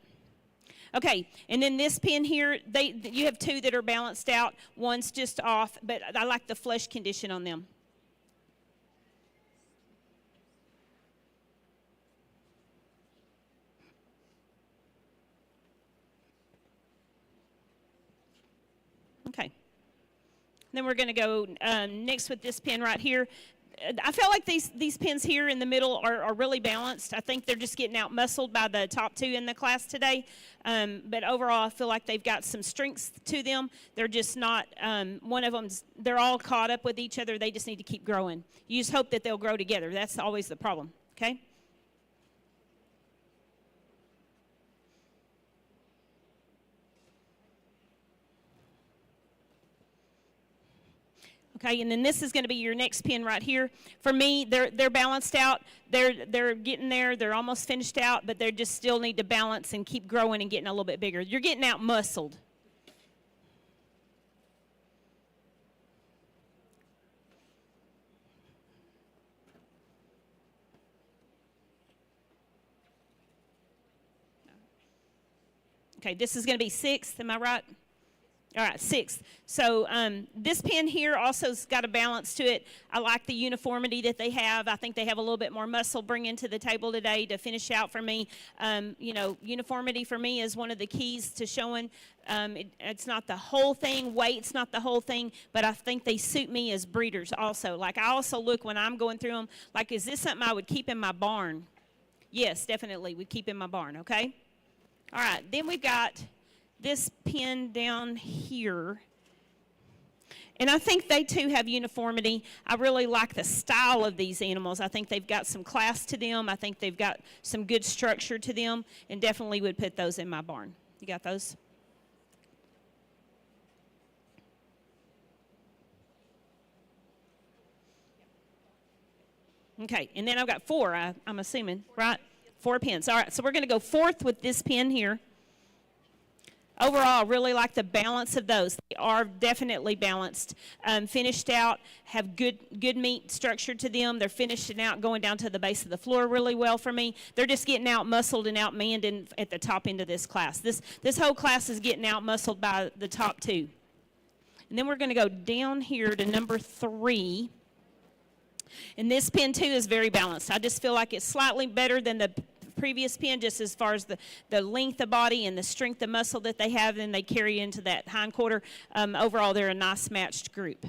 Okay, and then this pin here, you have 2 that are balanced out. One's just off, but I like the flesh condition on them. Okay. Then we're going to go next with this pin right here. I feel like these pins here in the middle are really balanced. I think they're just getting out muscled by the top 2 in the class today. But overall, I feel like they've got some strengths to them. They're just not, one of them's, they're all caught up with each other. They just need to keep growing. You just hope that they'll grow together. That's always the problem, okay? Okay, and then this is going to be your next pin right here. For me, they're balanced out. They're getting there. They're almost finished out, but they just still need to balance and keep growing and getting a little bit bigger. You're getting out muscled. Okay, this is going to be 6th. Am I right? All right, 6th. So this pin here also's got a balance to it. I like the uniformity that they have. I think they have a little bit more muscle bringing to the table today to finish out for me. You know, uniformity for me is one of the keys to showing. It's not the whole thing. Weight's not the whole thing, but I think they suit me as breeders also. Like I also look when I'm going through them, like is this something I would keep in my barn? Yes, definitely would keep in my barn, okay? All right, then we've got this pin down here. And I think they too have uniformity. I really like the style of these animals. I think they've got some class to them. I think they've got some good structure to them, and definitely would put those in my barn. You got those? Okay, and then I've got 4, I'm assuming, right? 4 pins. All right, so we're going to go 4th with this pin here. Overall, I really like the balance of those. They are definitely balanced. Finished out, have good meat structure to them. They're finishing out, going down to the base of the floor really well for me. They're just getting out muscled and out manned at the top end of this class. This whole class is getting out muscled by the top 2. And then we're going to go down here to number 3. And this pin too is very balanced. I just feel like it's slightly better than the previous pen, just as far as the length of body and the strength of muscle that they have, and they carry into that hindquarter. Overall, they're a nice matched group.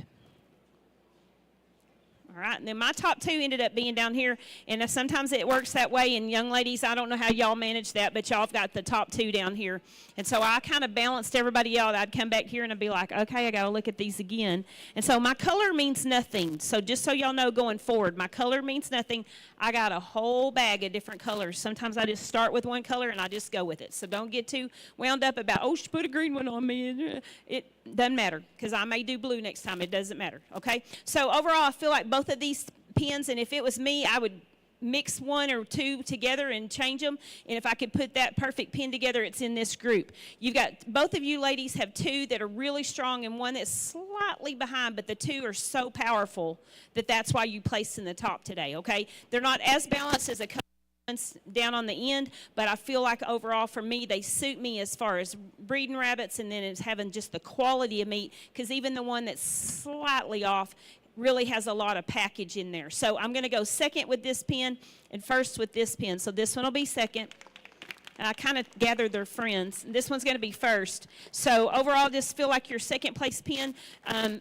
All right, and then my top two ended up being down here, and sometimes it works that way. And young ladies, I don't know how y'all manage that, but y'all have got the top two down here. And so I kind of balanced everybody out. I'd come back here and I'd be like, okay, I got to look at these again. And so my color means nothing. So just so y'all know going forward, my color means nothing. I got a whole bag of different colors. Sometimes I just start with one color and I just go with it. So don't get too wound up about, oh, she put a green one on me. It doesn't matter, because I may do blue next time. It doesn't matter, okay? So overall, I feel like both of these pens, and if it was me, I would mix one or two together and change them. And if I could put that perfect pen together, it's in this group. You've got, both of you ladies have two that are really strong and one that's slightly behind, but the two are so powerful that that's why you placed in the top today, okay? They're not as balanced as a couple down on the end, but I feel like overall for me, they suit me as far as breeding rabbits, and then it's having just the quality of meat, because even the one that's slightly off really has a lot of package in there. So I'm going to go second with this pen and first with this pen. So this one will be second. And I kind of gathered their friends. This one's going to be first. So overall, just feel like your second place pen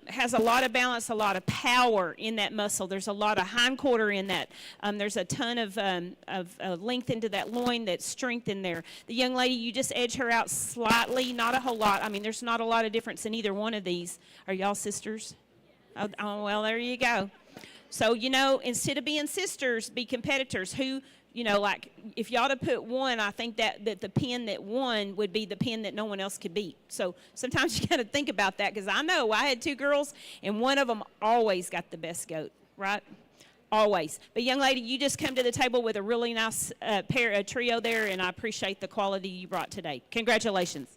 has a lot of balance, a lot of power in that muscle. There's a lot of hindquarter in that. There's a ton of length into that loin, that strength in there. The young lady, you just edge her out slightly, not a whole lot. I mean, there's not a lot of difference in either one of these. Are y'all sisters? Oh, well, there you go. So, you know, instead of being sisters, be competitors. Who, you know, like if y'all to put one, I think that the pen that won would be the pen that no one else could beat. So sometimes you got to think about that, because I know I had two girls and one of them always got the best goat, right? Always. But young lady, you just come to the table with a really nice trio there, and I appreciate the quality you brought today. Congratulations.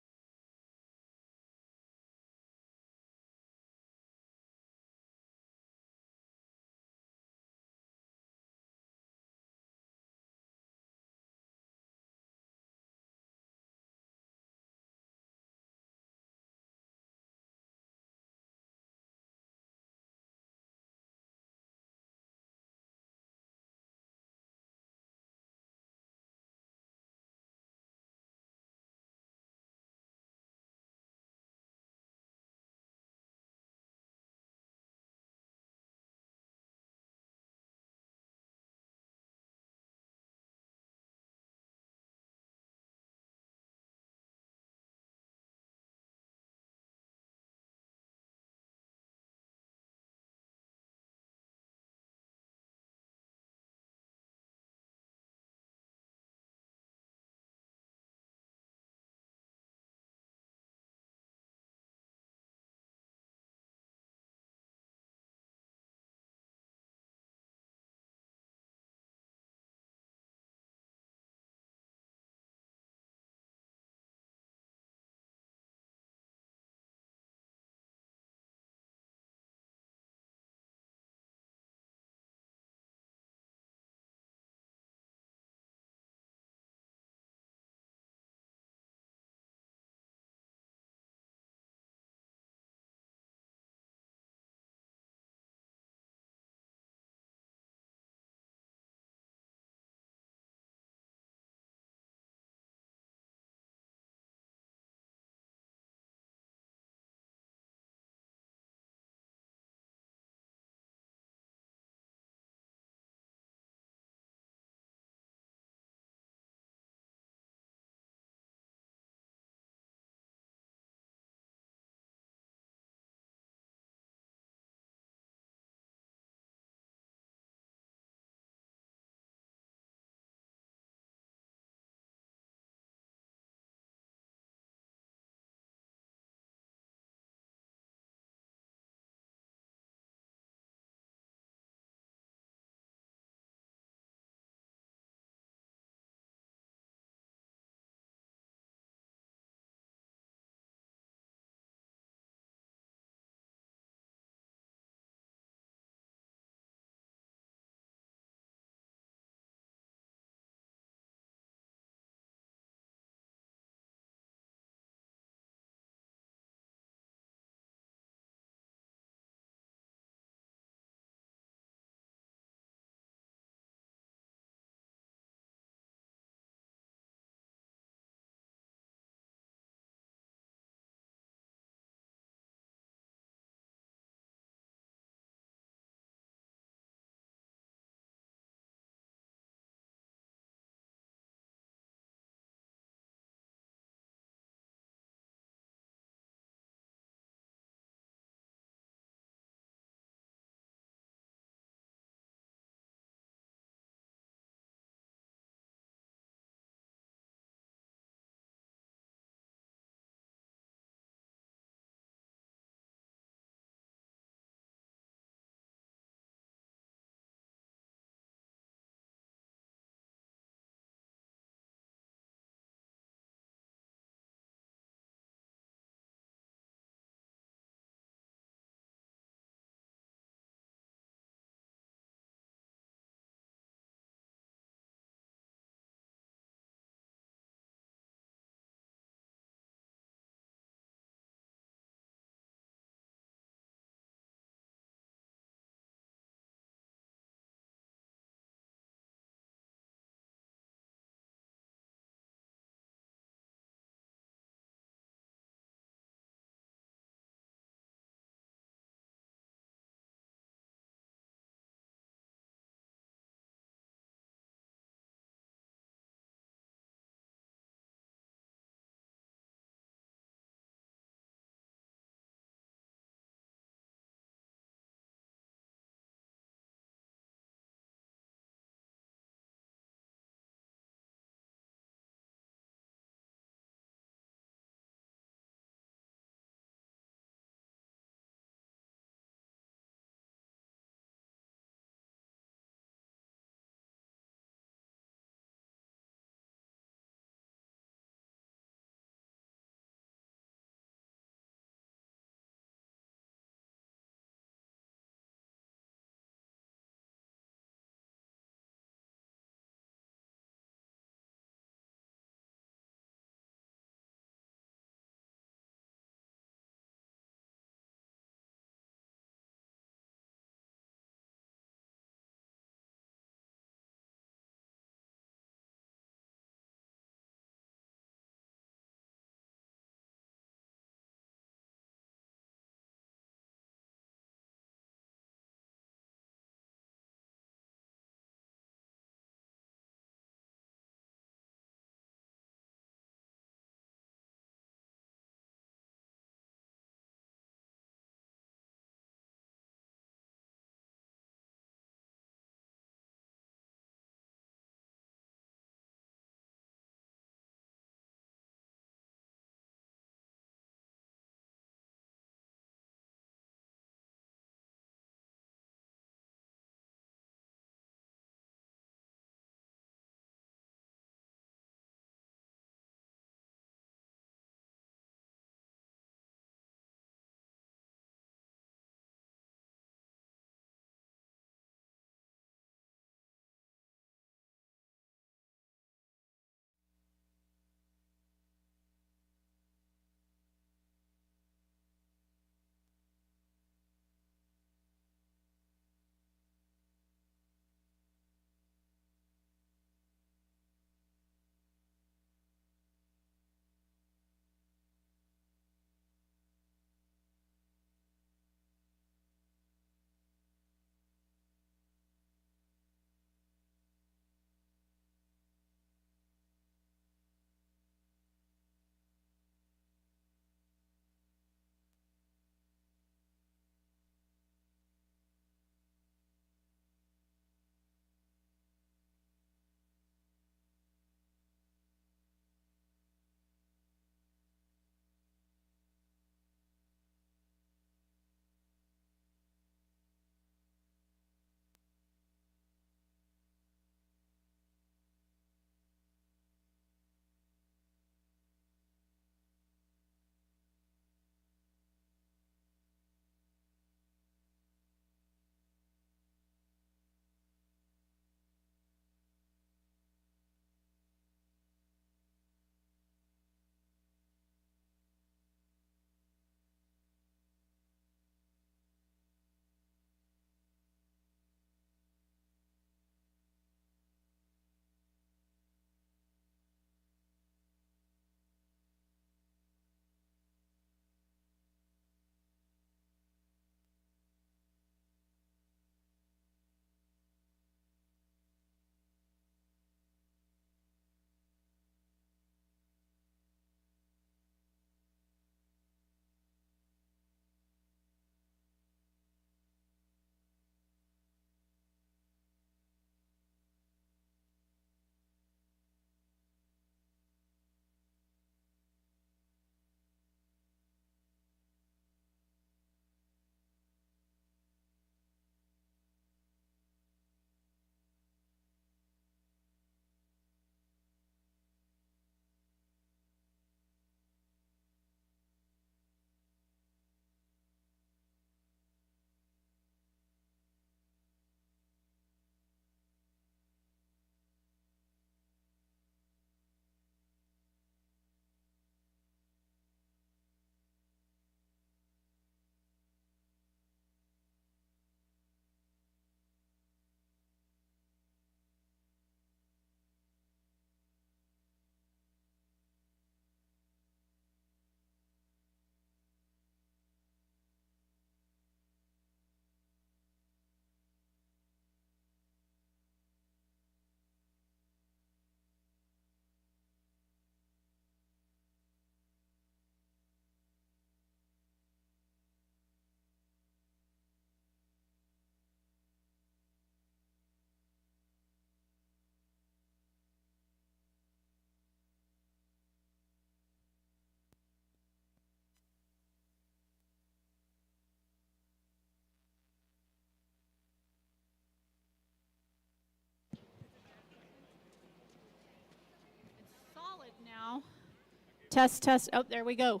Test, test. Oh, there we go.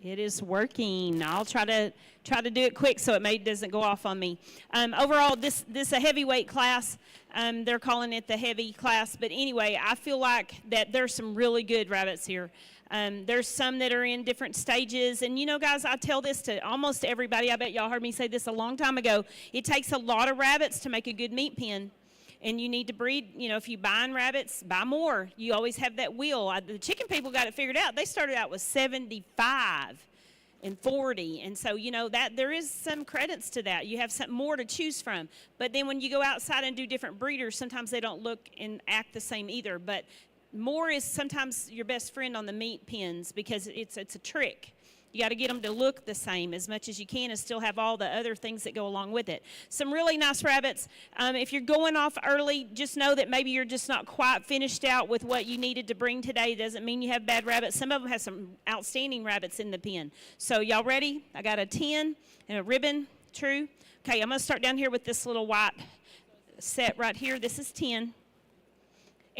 It is working. I'll try to do it quick so it doesn't go off on me. Overall, this is a heavyweight class. They're calling it the heavy class, but anyway, I feel like that there's some really good rabbits here. There's some that are in different stages, and you know, guys, I tell this to almost everybody. I bet y'all heard me say this a long time ago. It takes a lot of rabbits to make a good meat pen. And you need to breed, you know, if you're buying rabbits, buy more. You always have that wheel. The chicken people got it figured out. They started out with 75 and 40. And so, you know, that there is some credits to that. You have some more to choose from. But then when you go outside and do different breeders, sometimes they don't look and act the same either. But more is sometimes your best friend on the meat pens because it's a trick. You got to get them to look the same as much as you can and still have all the other things that go along with it. Some really nice rabbits. If you're going off early, just know that maybe you're just not quite finished out with what you needed to bring today. Doesn't mean you have bad rabbits. Some of them have some outstanding rabbits in the pen. So y'all ready? I got a 10 and a ribbon. True. Okay, I'm going to start down here with this little white set right here. This is 10.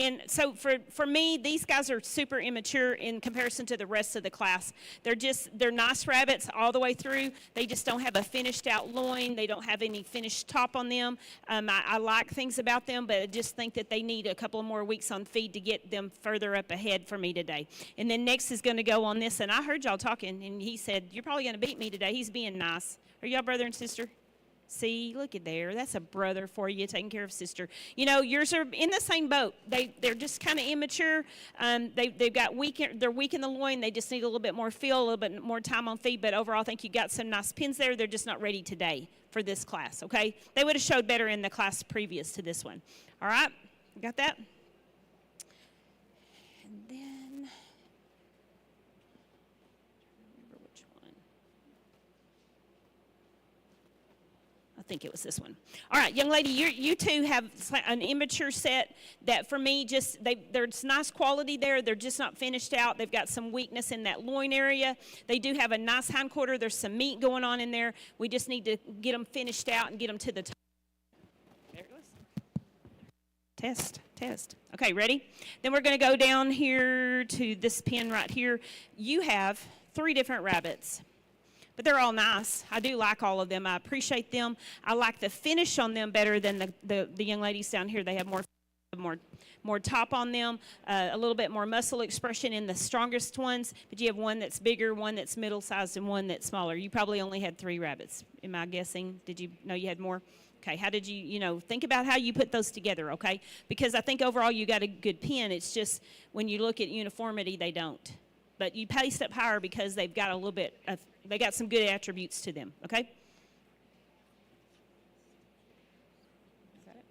And so for me, these guys are super immature in comparison to the rest of the class. They're nice rabbits all the way through. They just don't have a finished out loin. They don't have any finished top on them. I like things about them, but I just think that they need a couple more weeks on feed to get them further up ahead for me today. And then next is going to go on this. And I heard y'all talking, and he said, "You're probably going to beat me today." He's being nice. Are y'all brother and sister? See, look at there. That's a brother for you, taking care of sister. You know, yours are in the same boat. They're just kind of immature. They're weak in the loin. They just need a little bit more feel, a little bit more time on feed. But overall, I think you got some nice pins there. They're just not ready today for this class, okay? They would have showed better in the class previous to this one. All right, you got that? And then, remember which one. I think it was this one. All right, young lady, you two have an immature set that for me there's nice quality there. They're just not finished out. They've got some weakness in that loin area. They do have a nice hindquarter. There's some meat going on in there. We just need to get them finished out and get them to the top. There it goes. Test. Okay, ready? Then we're going to go down here to this pen right here. You have 3 different rabbits. But they're all nice. I do like all of them. I appreciate them. I like the finish on them better than the young ladies down here. They have more top on them, a little bit more muscle expression in the strongest ones. But you have one that's bigger, one that's middle-sized, and one that's smaller. You probably only had 3 rabbits. Am I guessing? Did you know you had more? Okay, how did you think about how you put those together, okay? Because I think overall you got a good pen. It's just when you look at uniformity, they don't. But you pace up higher because they've got a little bit of, they got some good attributes to them, okay? Is that it?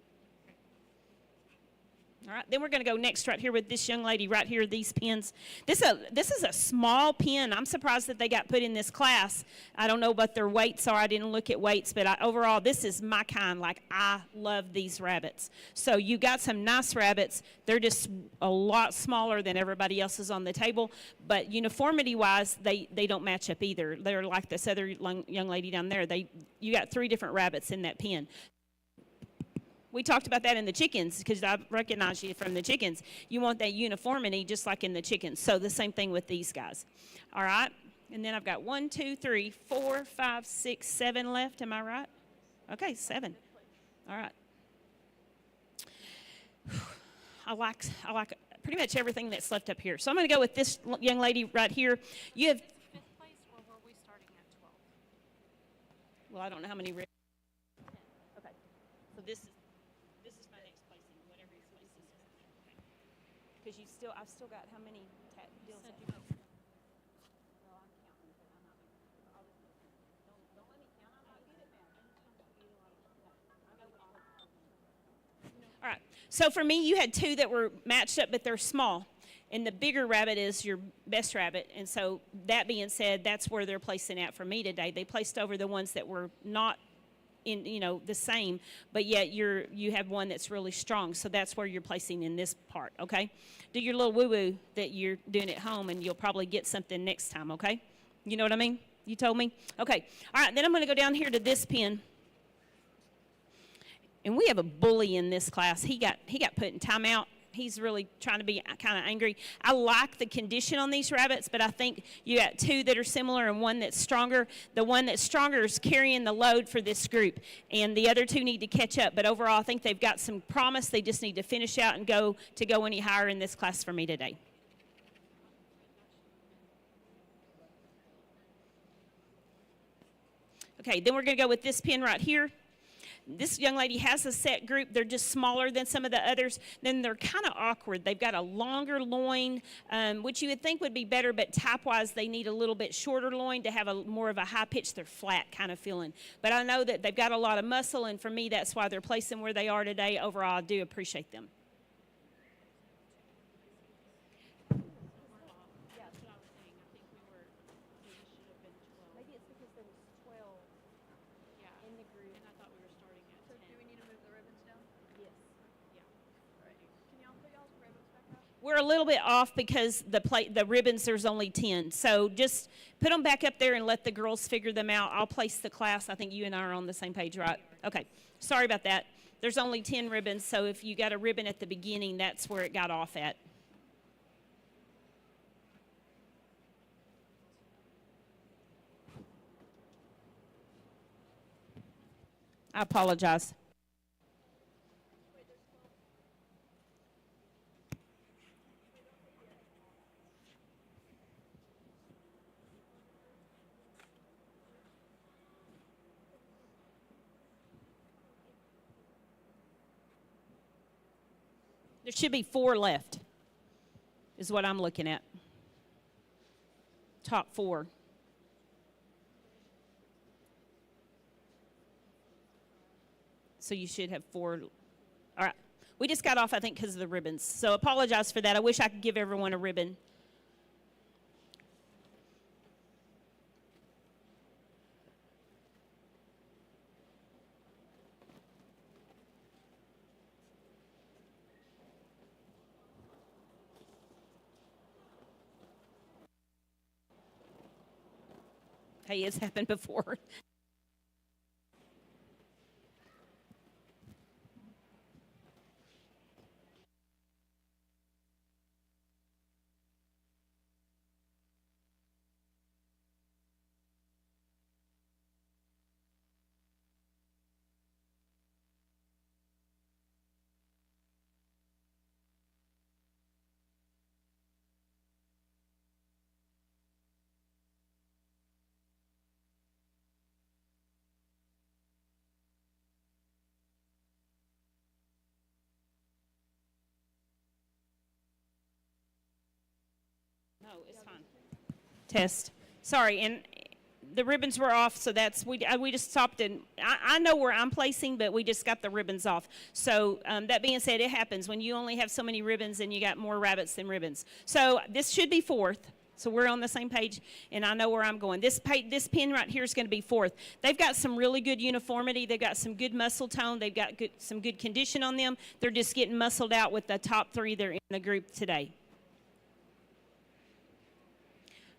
All right, then we're going to go next right here with this young lady right here, these pens. This is a small pen. I'm surprised that they got put in this class. I don't know what their weights are. I didn't look at weights, but overall, this is my kind. Like, I love these rabbits. So you got some nice rabbits. They're just a lot smaller than everybody else's on the table, but uniformity-wise, they don't match up either. They're like this other young lady down there. You got 3 different rabbits in that pen. We talked about that in the chickens because I recognize you from the chickens. You want that uniformity just like in the chickens. So the same thing with these guys. All right. And then I've got 1, 2, 3, 4, 5, 6, 7 left. Am I right? Okay, 7. All right. I like pretty much everything that's left up here. So I'm going to go with this young lady right here. You have 5th place, or were we starting at 12? Well, I don't know how many. Okay. So this is my next placing, whatever your place is. Because I've still got how many deals? Well, I'm counting, but I'm not. Don't let me count. I'm not good at math. All right. So for me, you had 2 that were matched up, but they're small. And the bigger rabbit is your best rabbit. And so that being said, that's where they're placing at for me today. They placed over the ones that were not in, the same, but yet you have one that's really strong. So that's where you're placing in this part, okay? Do your little woo-woo that you're doing at home, and you'll probably get something next time, okay? You know what I mean? You told me? Okay. All right, then I'm going to go down here to this pen. And we have a bully in this class. He got put in timeout. He's really trying to be kind of angry. I like the condition on these rabbits, but I think you got two that are similar and one that's stronger. The one that's stronger is carrying the load for this group, and the other two need to catch up. But overall, I think they've got some promise. They just need to finish out and go any higher in this class for me today. Okay, then we're going to go with this pen right here. This young lady has a set group. They're just smaller than some of the others. Then they're kind of awkward. They've got a longer loin, which you would think would be better, but type-wise they need a little bit shorter loin to have more of a high pitch. They're flat kind of feeling. But I know that they've got a lot of muscle, and for me that's why they're placing where they are today. Overall, I do appreciate them. We're a little bit off because the ribbons, there's only 10. So just put them back up there and let the girls figure them out. I'll place the class. I think you and I are on the same page, right? Okay. Sorry about that. There's only 10 ribbons, so if you got a ribbon at the beginning, that's where it got off at. I apologize. There should be 4 left, is what I'm looking at. Top 4. So you should have 4. All right. We just got off, I think, because of the ribbons. So apologize for that. I wish I could give everyone a ribbon. Hey, it's happened before. No, it's fine. Test. Sorry, and the ribbons were off, so we just stopped, and I know where I'm placing, but we just got the ribbons off. So that being said, it happens when you only have so many ribbons and you got more rabbits than ribbons. So this should be 4th. So we're on the same page, and I know where I'm going. This pin right here is going to be 4th. They've got some really good uniformity. They've got some good muscle tone. They've got some good condition on them. They're just getting muscled out with the top 3 that are in the group today.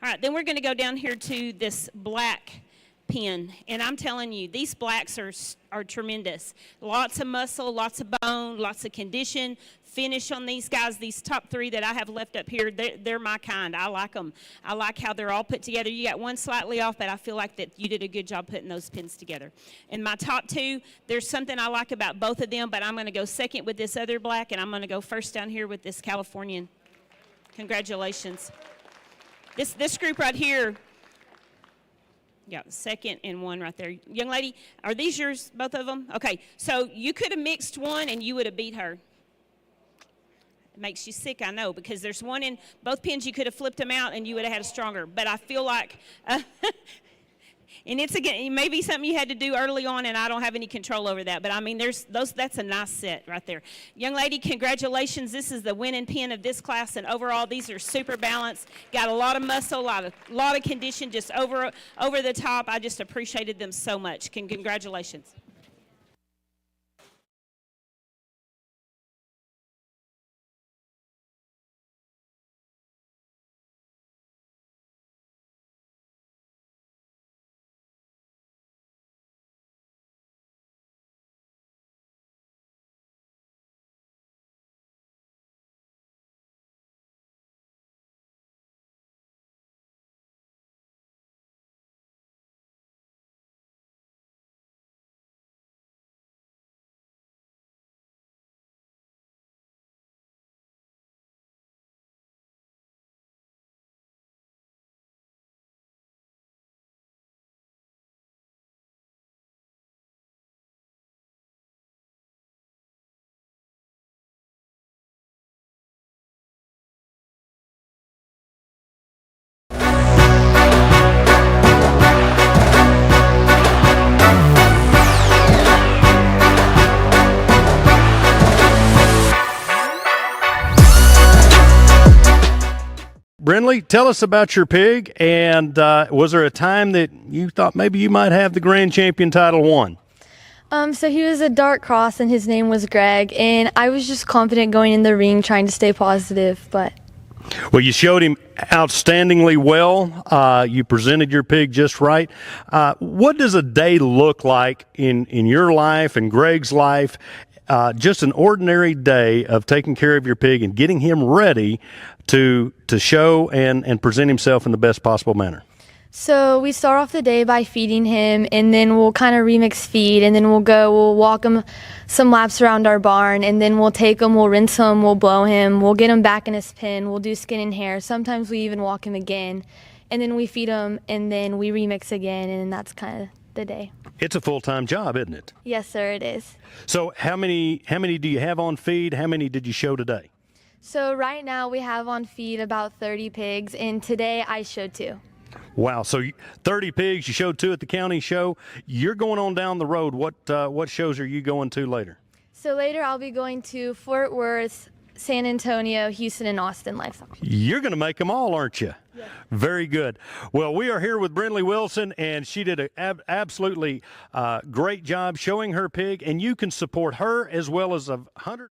All right, then we're going to go down here to this black pin, and I'm telling you, these blacks are tremendous. Lots of muscle, lots of bone, lots of condition, finish on these guys. These top 3 that I have left up here, they're my kind. I like them. I like how they're all put together. You got one slightly off, but I feel like that you did a good job putting those pins together. And my top 2, there's something I like about both of them, but I'm going to go second with this other black, and I'm going to go first down here with this Californian. Congratulations. This group right here, yeah, second and 1 right there. Young lady, are these yours, both of them? Okay, so you could have mixed one and you would have beat her. It makes you sick, I know, because there's one in both pins you could have flipped them out and you would have had a stronger. But I feel like, and it may be something you had to do early on, and I don't have any control over that. But I mean, that's a nice set right there. Young lady, congratulations. This is the winning pin of this class, and overall, these are super balanced. Got a lot of muscle, a lot of condition, just over the top. I just appreciated them so much. Congratulations. Brindley, tell us about your pig, and was there a time that you thought maybe you might have the grand champion title won? So he was a dark cross, and his name was Greg, and I was just confident going in the ring, trying to stay positive, but... Well, you showed him outstandingly well. You presented your pig just right. What does a day look like in your life and Greg's life? Just an ordinary day of taking care of your pig and getting him ready to show and present himself in the best possible manner. So we start off the day by feeding him, and then we'll kind of remix feed, and then we'll walk him some laps around our barn, and then we'll take him, we'll rinse him, we'll blow him, we'll get him back in his pen, we'll do skin and hair. Sometimes we even walk him again, and then we feed him, and then we remix again, and that's kind of the day. It's a full-time job, isn't it? Yes, sir, it is. So how many do you have on feed? How many did you show today? So right now we have on feed about 30 pigs, and today I showed 2. Wow, so 30 pigs, you showed 2 at the county show. You're going on down the road. What shows are you going to later? So later I'll be going to Fort Worth, San Antonio, Houston, and Austin Livestock. You're going to make them all, aren't you? Yes. Very good. Well, we are here with Brindley Wilson, and she did an absolutely great job showing her pig, and you can support her as well as 100.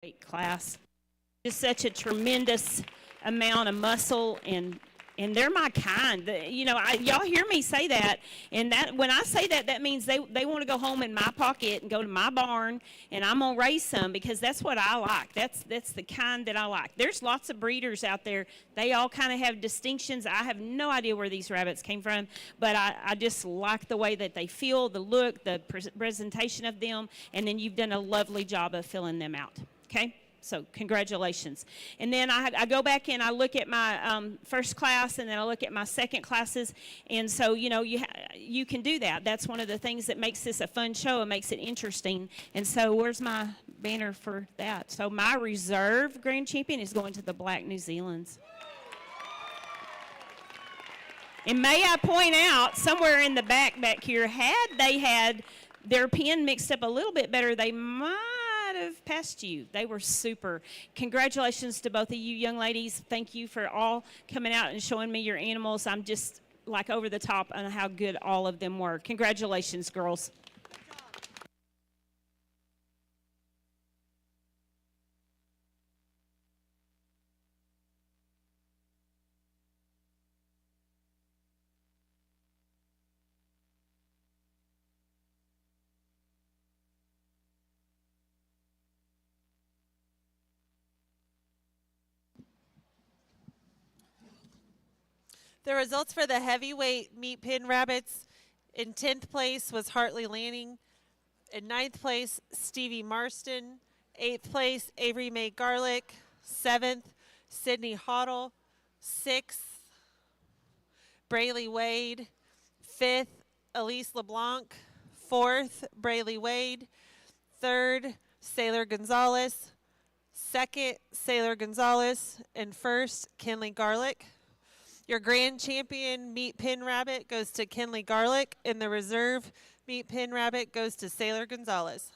Great class. Just such a tremendous amount of muscle, and they're my kind. Y'all hear me say that, and that when I say that, that means they want to go home in my pocket and go to my barn, and I'm gonna raise some because that's what I like. That's the kind that I like. There's lots of breeders out there. They all kind of have distinctions. I have no idea where these rabbits came from, but I just like the way that they feel, the look, the presentation of them, and then you've done a lovely job of filling them out. Okay, so congratulations. And then I go back and I look at my first class, and then I look at my second classes, and so you can do that. That's one of the things that makes this a fun show and makes it interesting. And so where's my banner for that. So my reserve grand champion is going to the Black New Zealands. And may I point out, somewhere in the back here, had they had their pen mixed up a little bit better, they might have passed you. They were super. Congratulations to both of you young ladies. Thank you for all coming out and showing me your animals. I'm just like over the top on how good all of them were. Congratulations, girls. The results for the heavyweight meat pin rabbits: in 10th place was Hartley Lanning. In 9th place, Stevie Marston. 8th place, Avery Mae Garlick. 7th, Sydney Hoddle. 6th, Brayley Wade. 5th, Elise LeBlanc. 4th, Brayley Wade. 3rd, Sailor Gonzalez. 2nd, Sailor Gonzalez. And 1st, Kinley Garlick. Your grand champion meat pin rabbit goes to Kinley Garlick, and the reserve meat pin rabbit goes to Sailor Gonzalez.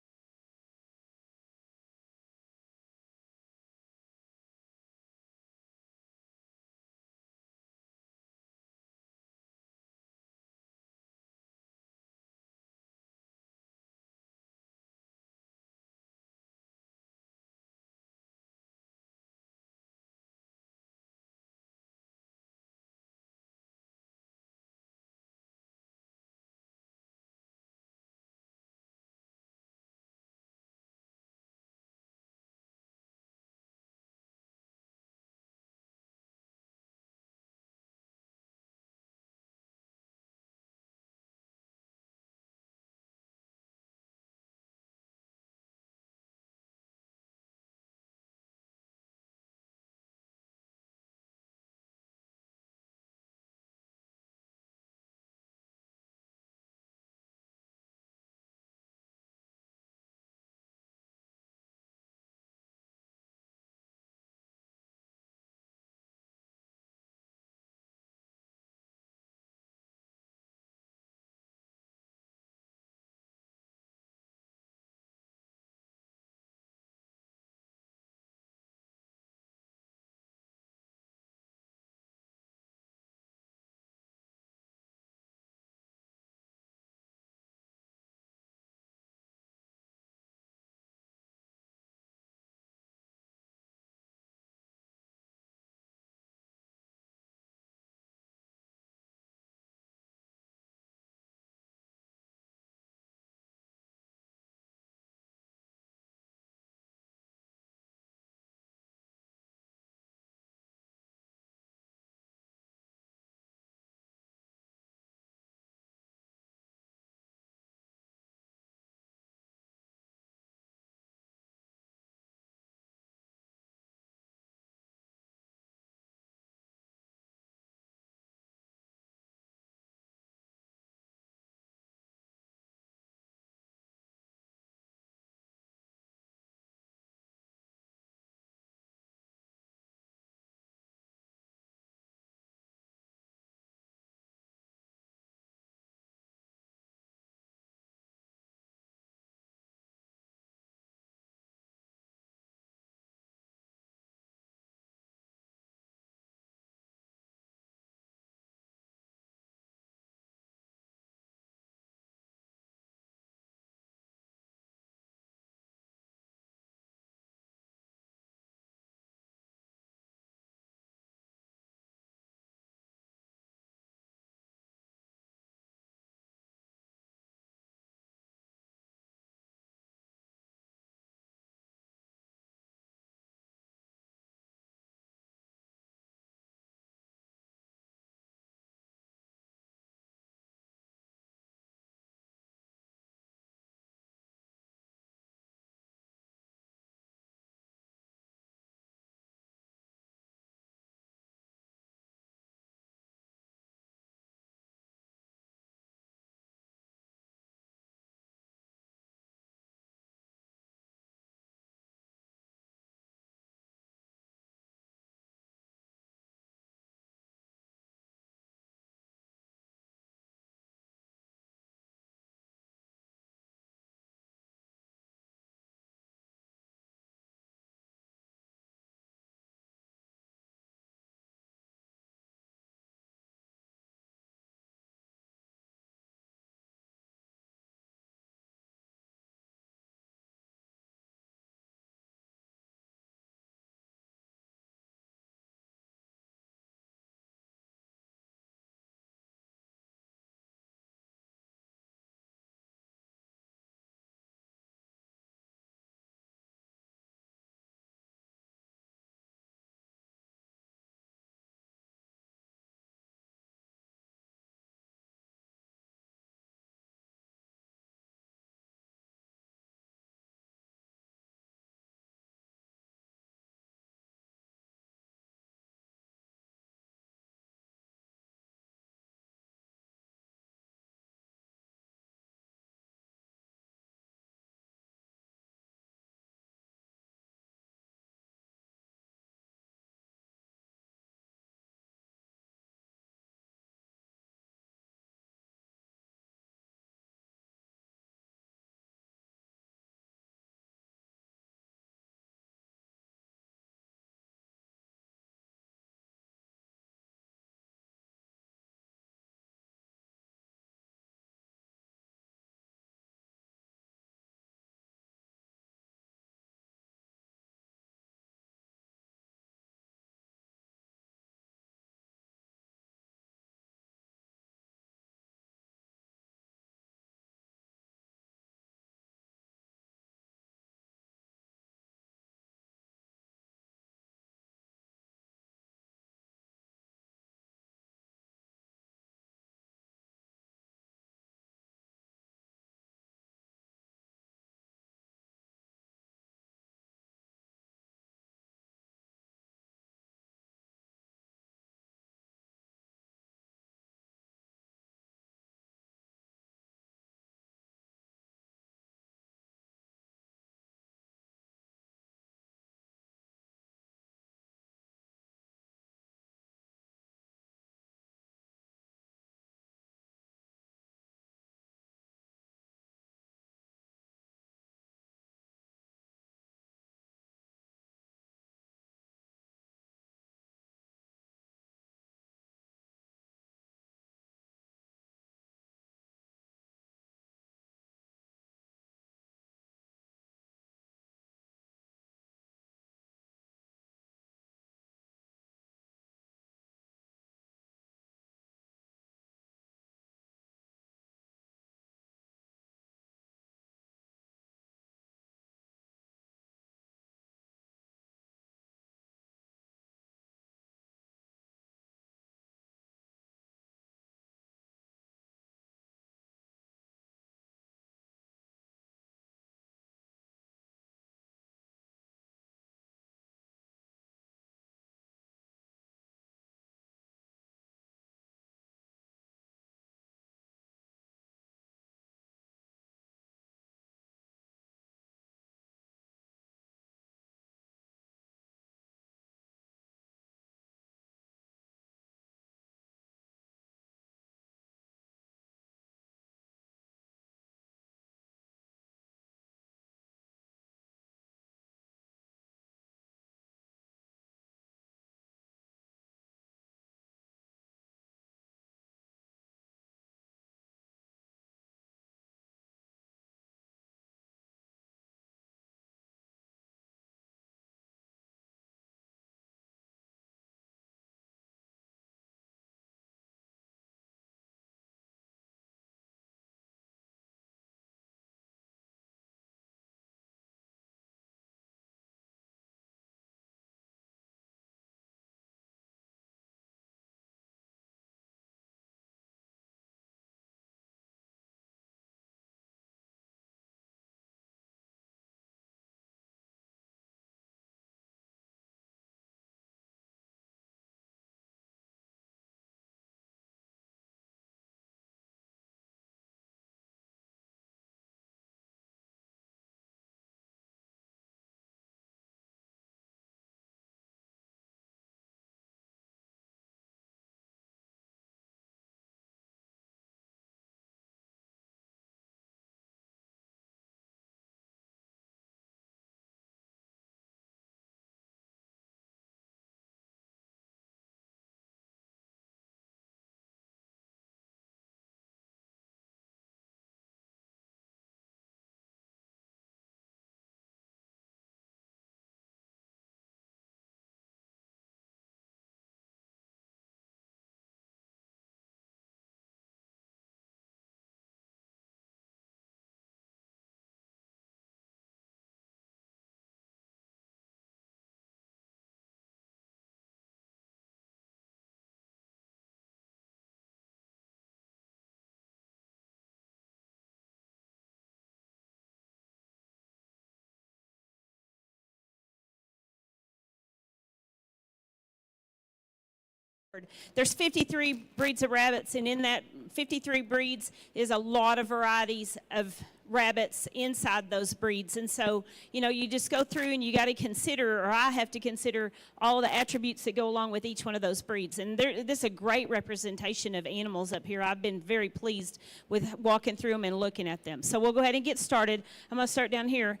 There's 53 breeds of rabbits, and in that 53 breeds is a lot of varieties of rabbits inside those breeds. And so, you know, you just go through and you got to consider, or I have to consider, all the attributes that go along with each one of those breeds. And this is a great representation of animals up here. I've been very pleased with walking through them and looking at them. So we'll go ahead and get started. I'm going to start down here.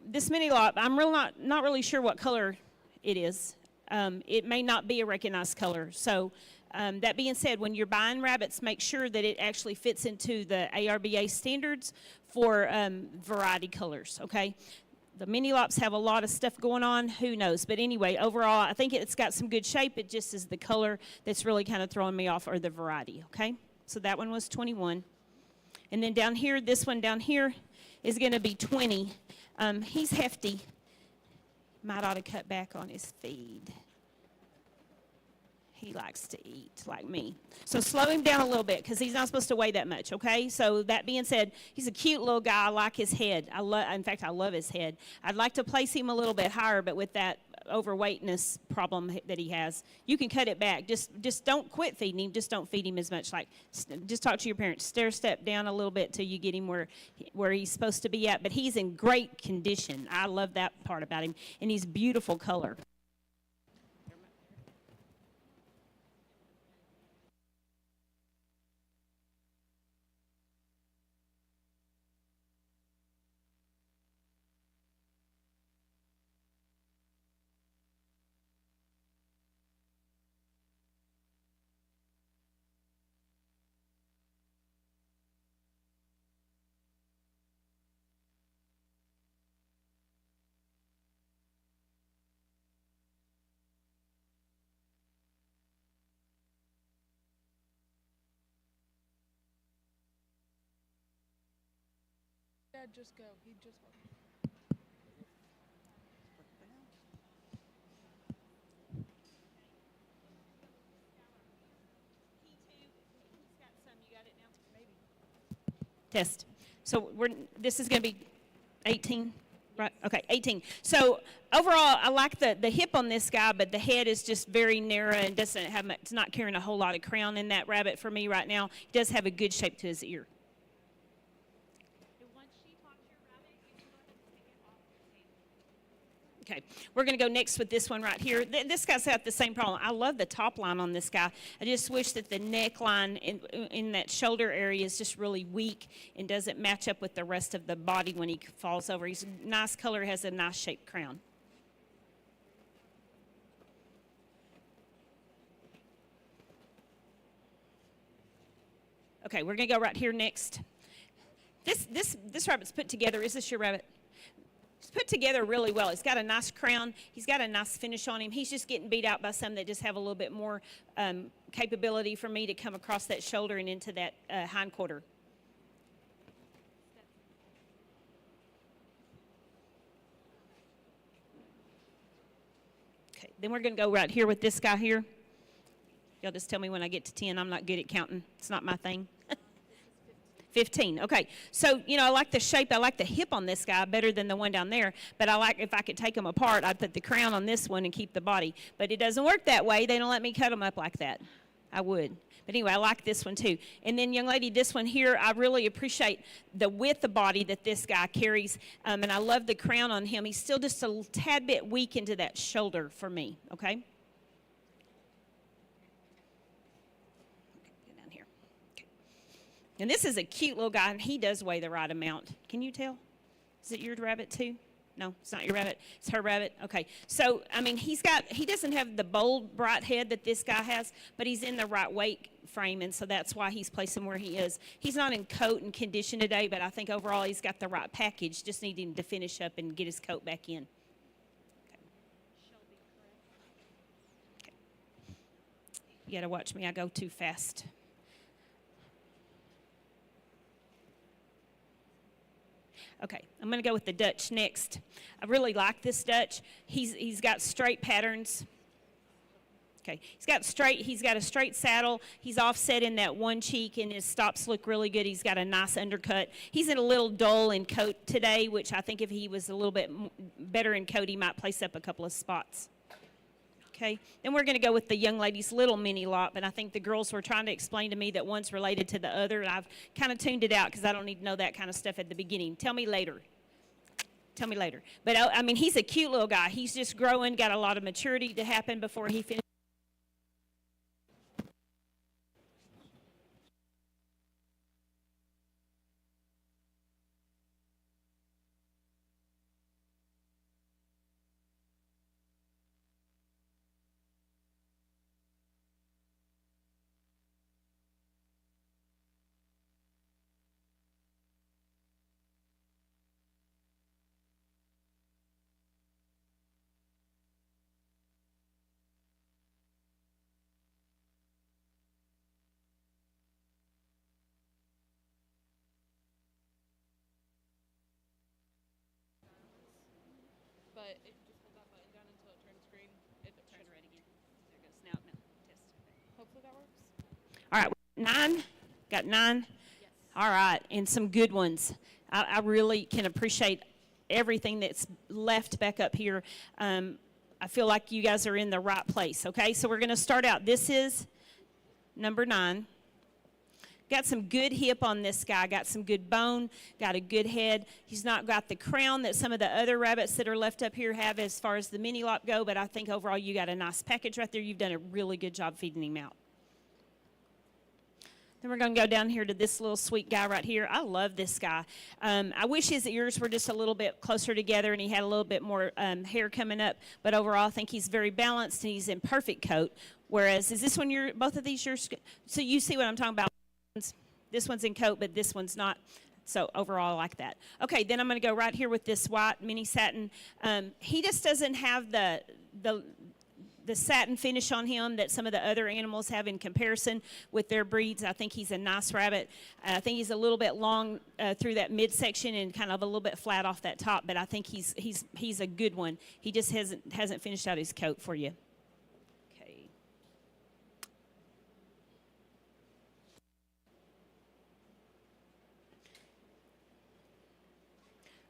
This mini lot, I'm not really sure what color it is. It may not be a recognized color. So that being said, when you're buying rabbits, make sure that it actually fits into the ARBA standards for variety colors, okay? The mini lops have a lot of stuff going on, who knows? But anyway, overall, I think it's got some good shape. It just is the color that's really kind of throwing me off, or the variety, okay? So that one was 21. And then down here, this one down here is going to be 20. He's hefty. Might ought to cut back on his feed. He likes to eat like me. So slow him down a little bit, because he's not supposed to weigh that much, okay? So that being said, he's a cute little guy. I like his head. In fact, I love his head. I'd like to place him a little bit higher, but with that overweightness problem that he has, you can cut it back. Just don't quit feeding him. Just don't feed him as much. Like, just talk to your parents. Stair step down a little bit till you get him where he's supposed to be at. But he's in great condition. I love that part about him. And he's beautiful color. Dad, just go. He just walked. Test. So this is going to be 18, right? Okay, 18. So overall, I like the hip on this guy, but the head is just very narrow and doesn't have much. It's not carrying a whole lot of crown in that rabbit for me right now. He does have a good shape to his ear. Okay, we're going to go next with this one right here. This guy's got the same problem. I love the top line on this guy. I just wish that the neckline in that shoulder area is just really weak and doesn't match up with the rest of the body when he falls over. He's a nice color, has a nice shaped crown. Okay, we're going to go right here next. This rabbit's put together. Is this your rabbit? It's put together really well. He's got a nice crown. He's got a nice finish on him. He's just getting beat out by some that just have a little bit more capability for me to come across that shoulder and into that hind quarter. Okay, then we're going to go right here with this guy here. Y'all just tell me when I get to 10. I'm not good at counting. It's not my thing. 15. Okay. So, you know, I like the shape. I like the hip on this guy better than the one down there. But I like, if I could take them apart, I'd put the crown on this one and keep the body. But it doesn't work that way. They don't let me cut them up like that. I would. But anyway, I like this one too. And then, young lady, this one here, I really appreciate the width of body that this guy carries. And I love the crown on him. He's still just a tad bit weak into that shoulder for me. Okay. And this is a cute little guy, and he does weigh the right amount. Can you tell? Is it your rabbit too? No, it's not your rabbit. It's her rabbit. Okay. So, I mean, he doesn't have the bold, bright head that this guy has, but he's in the right weight frame, and so that's why he's placed him where he is. He's not in coat and condition today, but I think overall he's got the right package, just needing to finish up and get his coat back in. Okay. You got to watch me. I go too fast. Okay, I'm going to go with the Dutch next. I really like this Dutch. He's got straight patterns. Okay, he's got a straight saddle. He's offset in that one cheek, and his stops look really good. He's got a nice undercut. He's in a little dull in coat today, which I think if he was a little bit better in coat, he might place up a couple of spots. Okay, then we're going to go with the young lady's little mini lop, and I think the girls were trying to explain to me that one's related to the other, and I've kind of tuned it out because I don't need to know that kind of stuff at the beginning. Tell me later. Tell me later. But I mean, he's a cute little guy. He's just growing, got a lot of maturity to happen before he finishes. But if you just hold that button down until it turns green, it turns red again. There it goes. Now, test. Hopefully that works. All right, 9. Got 9? Yes. All right, and some good ones. I really can appreciate everything that's left back up here. I feel like you guys are in the right place, okay? So we're going to start out. This is number 9. Got some good hip on this guy, got some good bone, got a good head. He's not got the crown that some of the other rabbits that are left up here have as far as the mini lop go, but I think overall you got a nice package right there. You've done a really good job feeding him out. Then we're going to go down here to this little sweet guy right here. I love this guy. I wish his ears were just a little bit closer together and he had a little bit more hair coming up, but overall I think he's very balanced and he's in perfect coat. Whereas, is this one both of these yours? So you see what I'm talking about? This one's in coat, but this one's not. So overall, I like that. Okay, then I'm going to go right here with this white mini satin. He just doesn't have the satin finish on him that some of the other animals have in comparison with their breeds. I think he's a nice rabbit. I think he's a little bit long through that midsection and kind of a little bit flat off that top, but I think he's a good one. He just hasn't finished out his coat for you.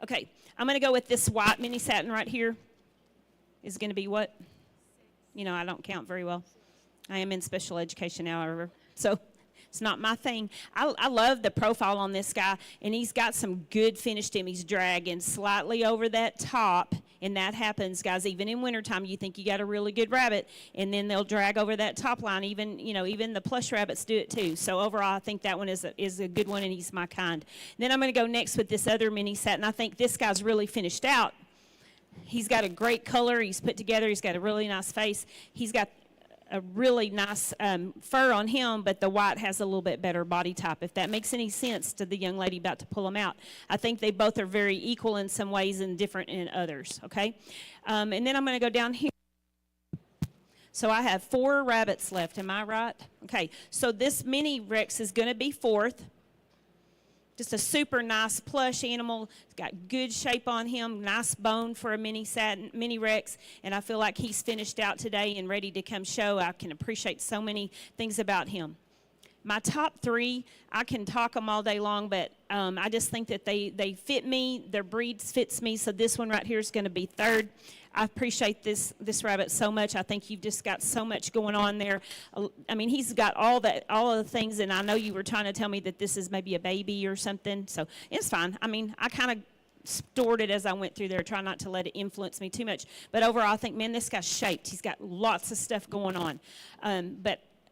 Okay, I'm going to go with this white mini satin right here. Is going to be what? You know, I don't count very well. I am in special education, however, so it's not my thing. I love the profile on this guy, and he's got some good finish to him. He's dragging slightly over that top, and that happens, guys. Even in wintertime, you think you got a really good rabbit, and then they'll drag over that top line. Even the plush rabbits do it too. So overall, I think that one is a good one, and he's my kind. Then I'm going to go next with this other mini satin. I think this guy's really finished out. He's got a great color. He's put together. He's got a really nice face. He's got a really nice fur on him, but the white has a little bit better body type, if that makes any sense to the young lady about to pull them out. I think they both are very equal in some ways and different in others, okay? And then I'm going to go down here. So I have 4 rabbits left, am I right? Okay, so this mini Rex is going to be 4th. Just a super nice plush animal. It's got good shape on him, nice bone for a mini Rex, and I feel like he's finished out today and ready to come show. I can appreciate so many things about him. My top 3, I can talk them all day long, but I just think that they fit me. Their breed fits me, so this one right here is going to be 3rd. I appreciate this rabbit so much. I think you've just got so much going on there. I mean, he's got all of the things, and I know you were trying to tell me that this is maybe a baby or something, so it's fine. I mean, I kind of stored it as I went through there, try not to let it influence me too much. But overall, I think, man, this guy's shaped. He's got lots of stuff going on.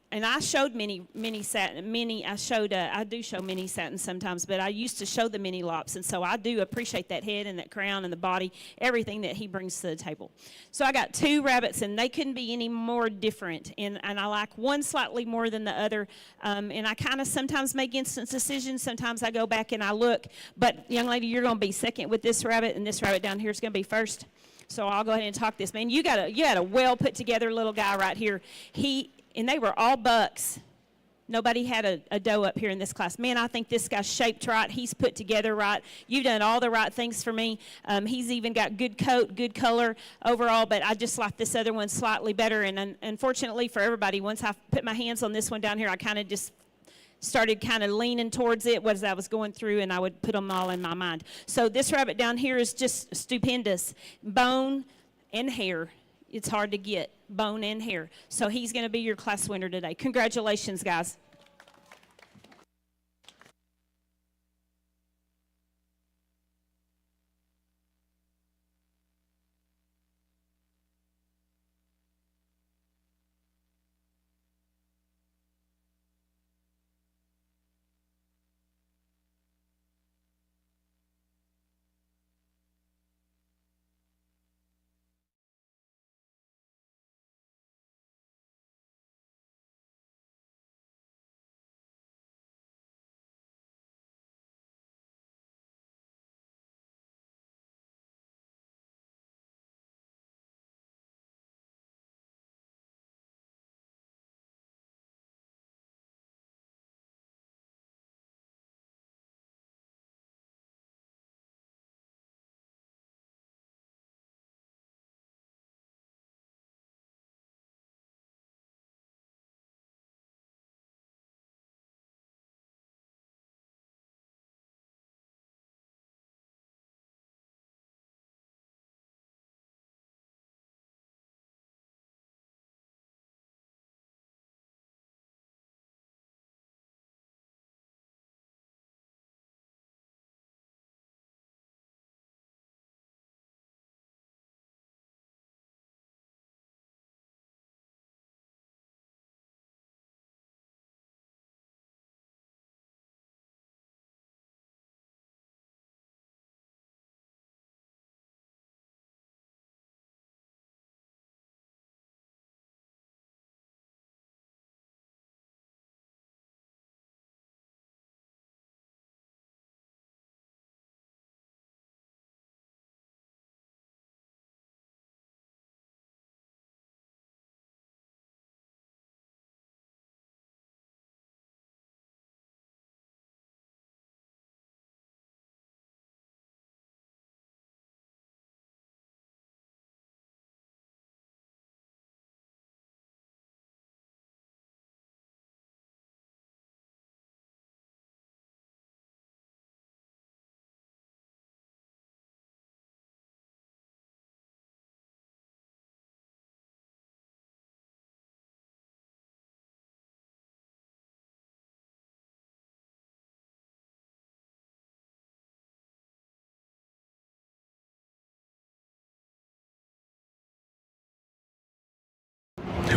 And I showed mini satin. I do show mini satin sometimes, but I used to show the mini lops, and so I do appreciate that head and that crown and the body, everything that he brings to the table. So I got 2 rabbits, and they couldn't be any more different, and I like one slightly more than the other, and I kind of sometimes make instant decisions. Sometimes I go back and I look, but young lady, you're going to be second with this rabbit, and this rabbit down here is going to be first. So I'll go ahead and talk this. Man, you got a well put together little guy right here. And they were all bucks. Nobody had a doe up here in this class. Man, I think this guy's shaped right. He's put together right. You've done all the right things for me. He's even got good coat, good color overall, but I just like this other one slightly better. And unfortunately for everybody, once I put my hands on this one down here, I kind of just started kind of leaning towards it as I was going through, and I would put them all in my mind. So this rabbit down here is just stupendous. Bone and hair. It's hard to get bone and hair. So he's going to be your class winner today. Congratulations, guys.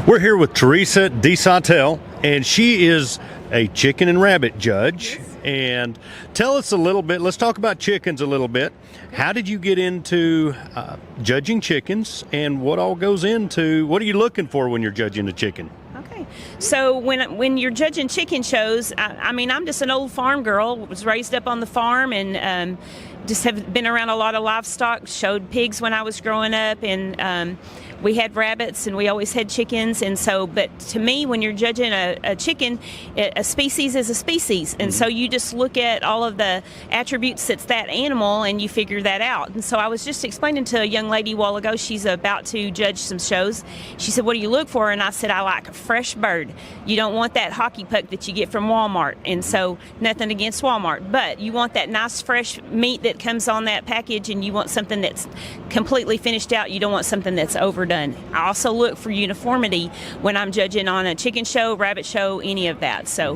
We're here with Teresa DeSantel, and she is a chicken and rabbit judge. And tell us a little bit, let's talk about chickens a little bit. How did you get into judging chickens, and what all goes into, what are you looking for when you're judging a chicken? Okay. So when you're judging chicken shows, I mean, I'm just an old farm girl, was raised up on the farm, and just have been around a lot of livestock, showed pigs when I was growing up, and we had rabbits and we always had chickens. And so, but to me, when you're judging a chicken, a species is a species. And so you just look at all of the attributes that's that animal and you figure that out. And so I was just explaining to a young lady a while ago, she's about to judge some shows. She said, what do you look for? And I said, I like a fresh bird. You don't want that hockey puck that you get from Walmart. And so nothing against Walmart, but you want that nice fresh meat that comes on that package, and you want something that's completely finished out. You don't want something that's overdone. I also look for uniformity when I'm judging on a chicken show, rabbit show, any of that. So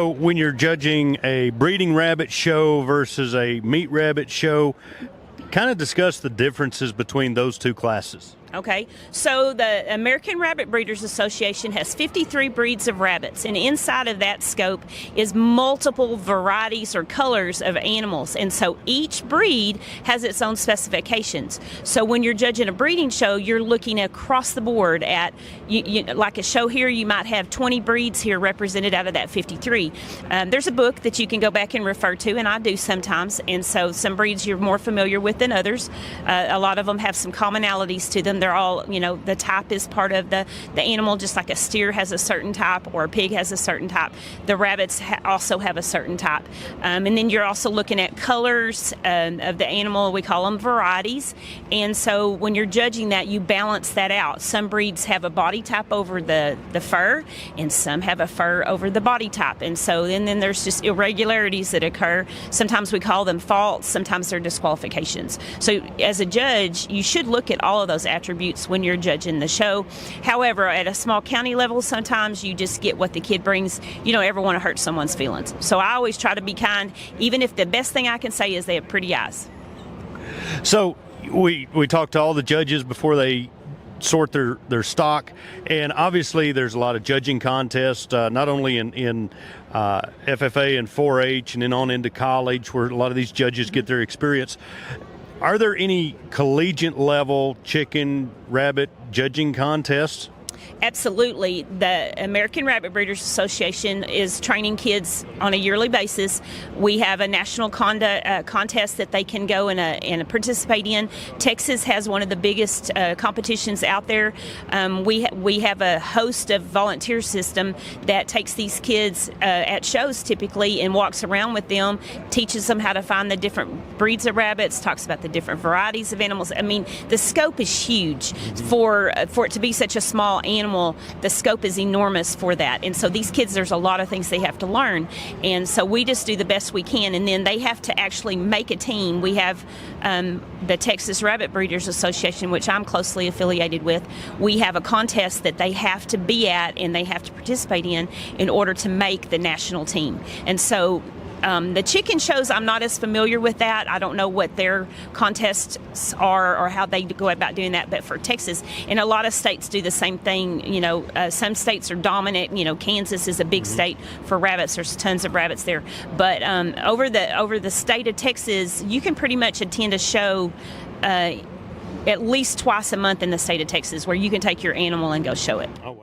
when you're judging a breeding rabbit show versus a meat rabbit show, kind of discuss the differences between those two classes. Okay, so the American Rabbit Breeders Association has 53 breeds of rabbits, and inside of that scope is multiple varieties or colors of animals, and so each breed has its own specifications. So when you're judging a breeding show, you're looking across the board at, like a show here, you might have 20 breeds here represented out of that 53. There's a book that you can go back and refer to, and I do sometimes, and so some breeds you're more familiar with than others. A lot of them have some commonalities to them. They're all, the type is part of the animal, just like a steer has a certain type or a pig has a certain type. The rabbits also have a certain type. And then you're also looking at colors of the animal. We call them varieties. And so when you're judging that, you balance that out. Some breeds have a body type over the fur, and some have a fur over the body type. And so then there's just irregularities that occur. Sometimes we call them faults. Sometimes they're disqualifications. So as a judge, you should look at all of those attributes attributes when you're judging the show. However, at a small county level, sometimes you just get what the kid brings. You don't ever want to hurt someone's feelings. So I always try to be kind, even if the best thing I can say is they have pretty eyes. So we talked to all the judges before they sort their stock, and obviously there's a lot of judging contests, not only in FFA and 4-H and then on into college, where a lot of these judges get their experience. Are there any collegiate level chicken, rabbit judging contests? Absolutely. The American Rabbit Breeders Association is training kids on a yearly basis. We have a national contest that they can go and participate in. Texas has one of the biggest competitions out there. We have a host of volunteer system that takes these kids at shows typically and walks around with them, teaches them how to find the different breeds of rabbits, talks about the different varieties of animals. I mean, the scope is huge for it to be such a small animal. The scope is enormous for that, and so these kids, there's a lot of things they have to learn, and so we just do the best we can, and then they have to actually make a team. We have the Texas Rabbit Breeders Association, which I'm closely affiliated with. We have a contest that they have to be at and they have to participate in order to make the national team. And so the chicken shows, I'm not as familiar with that. I don't know what their contests are or how they go about doing that. But for Texas, and a lot of states do the same thing. You know, some states are dominant. You know, Kansas is a big state for rabbits. There's tons of rabbits there. But over the state of Texas, you can pretty much attend a show at least twice a month in the state of Texas, where you can take your animal and go show it. Oh, wow.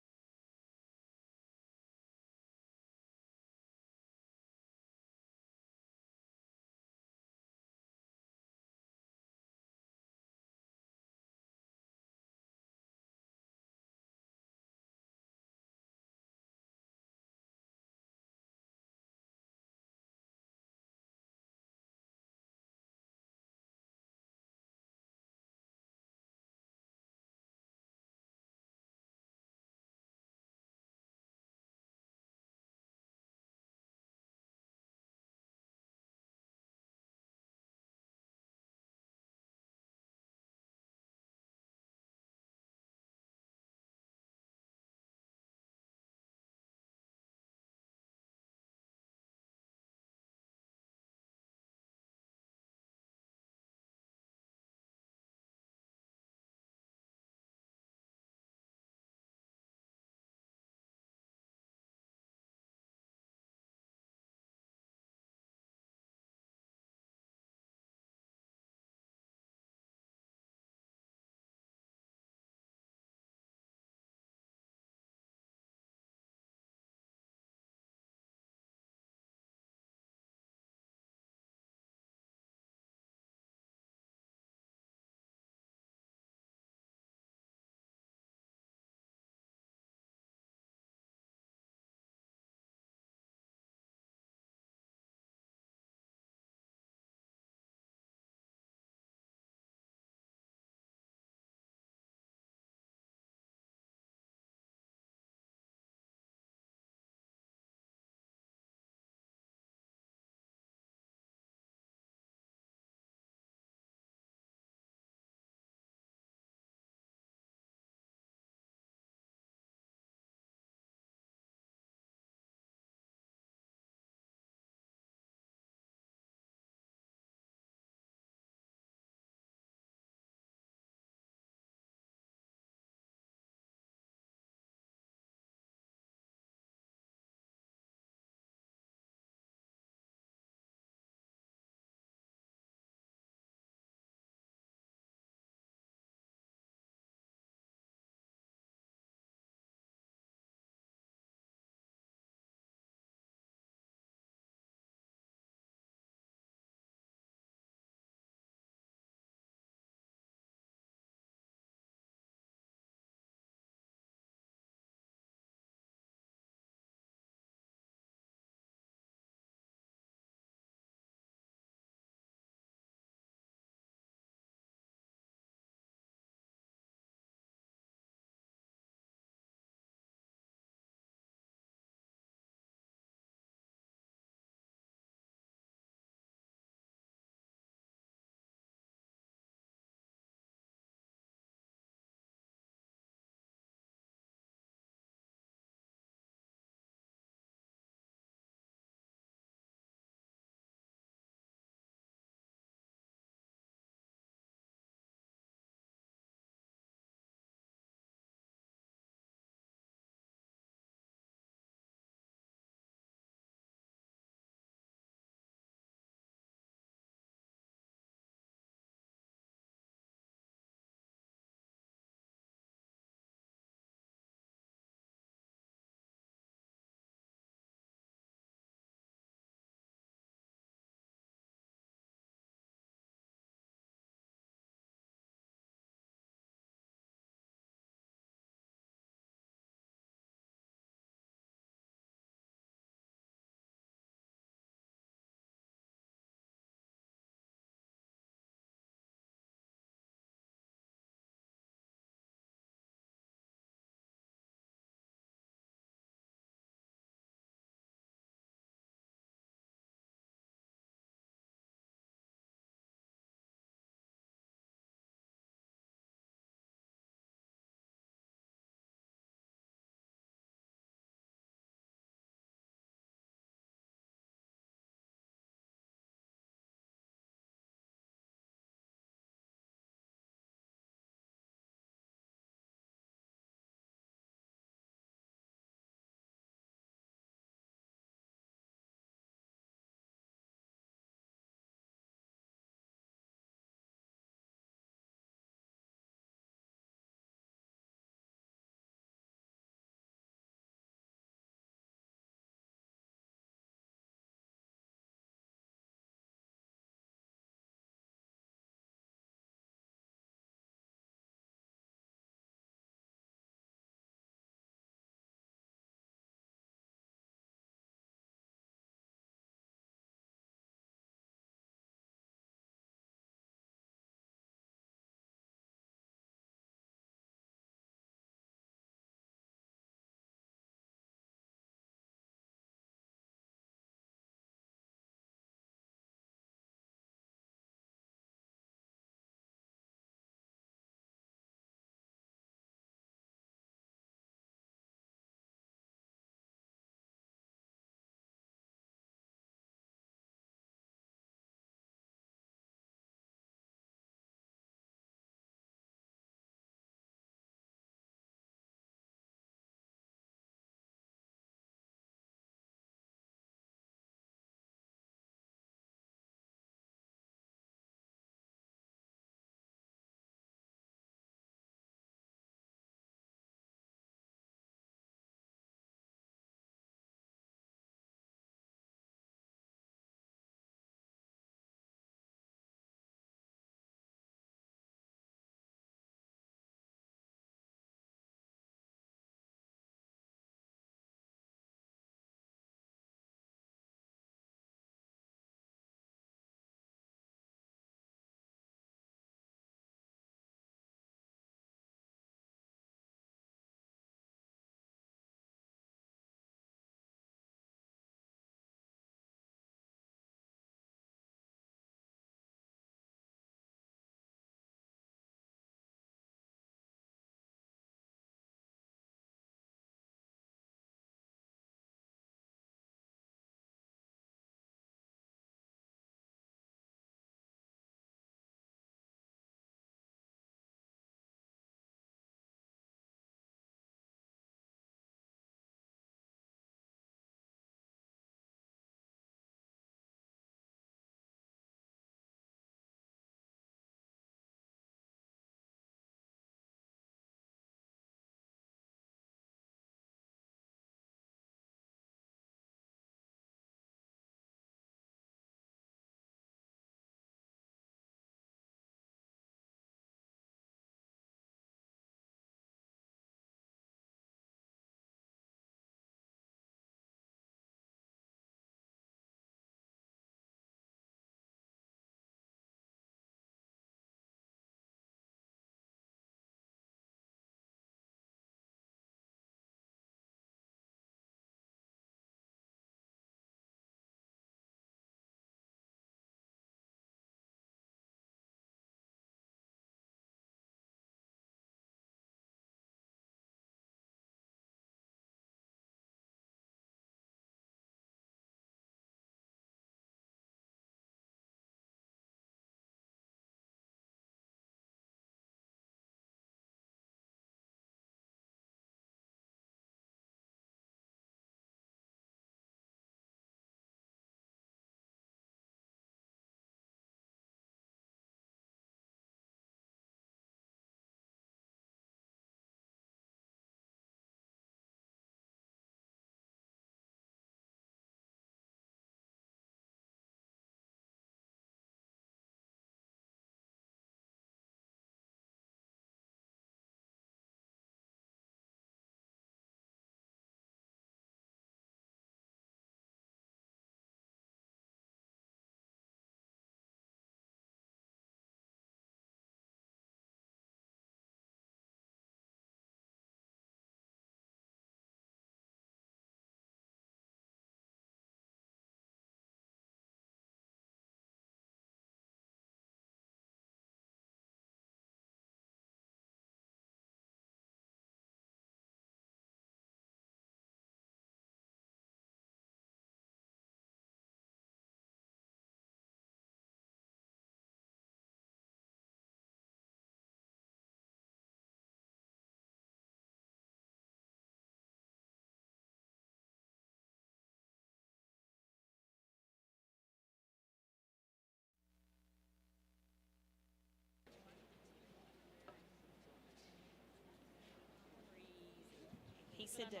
Sit down.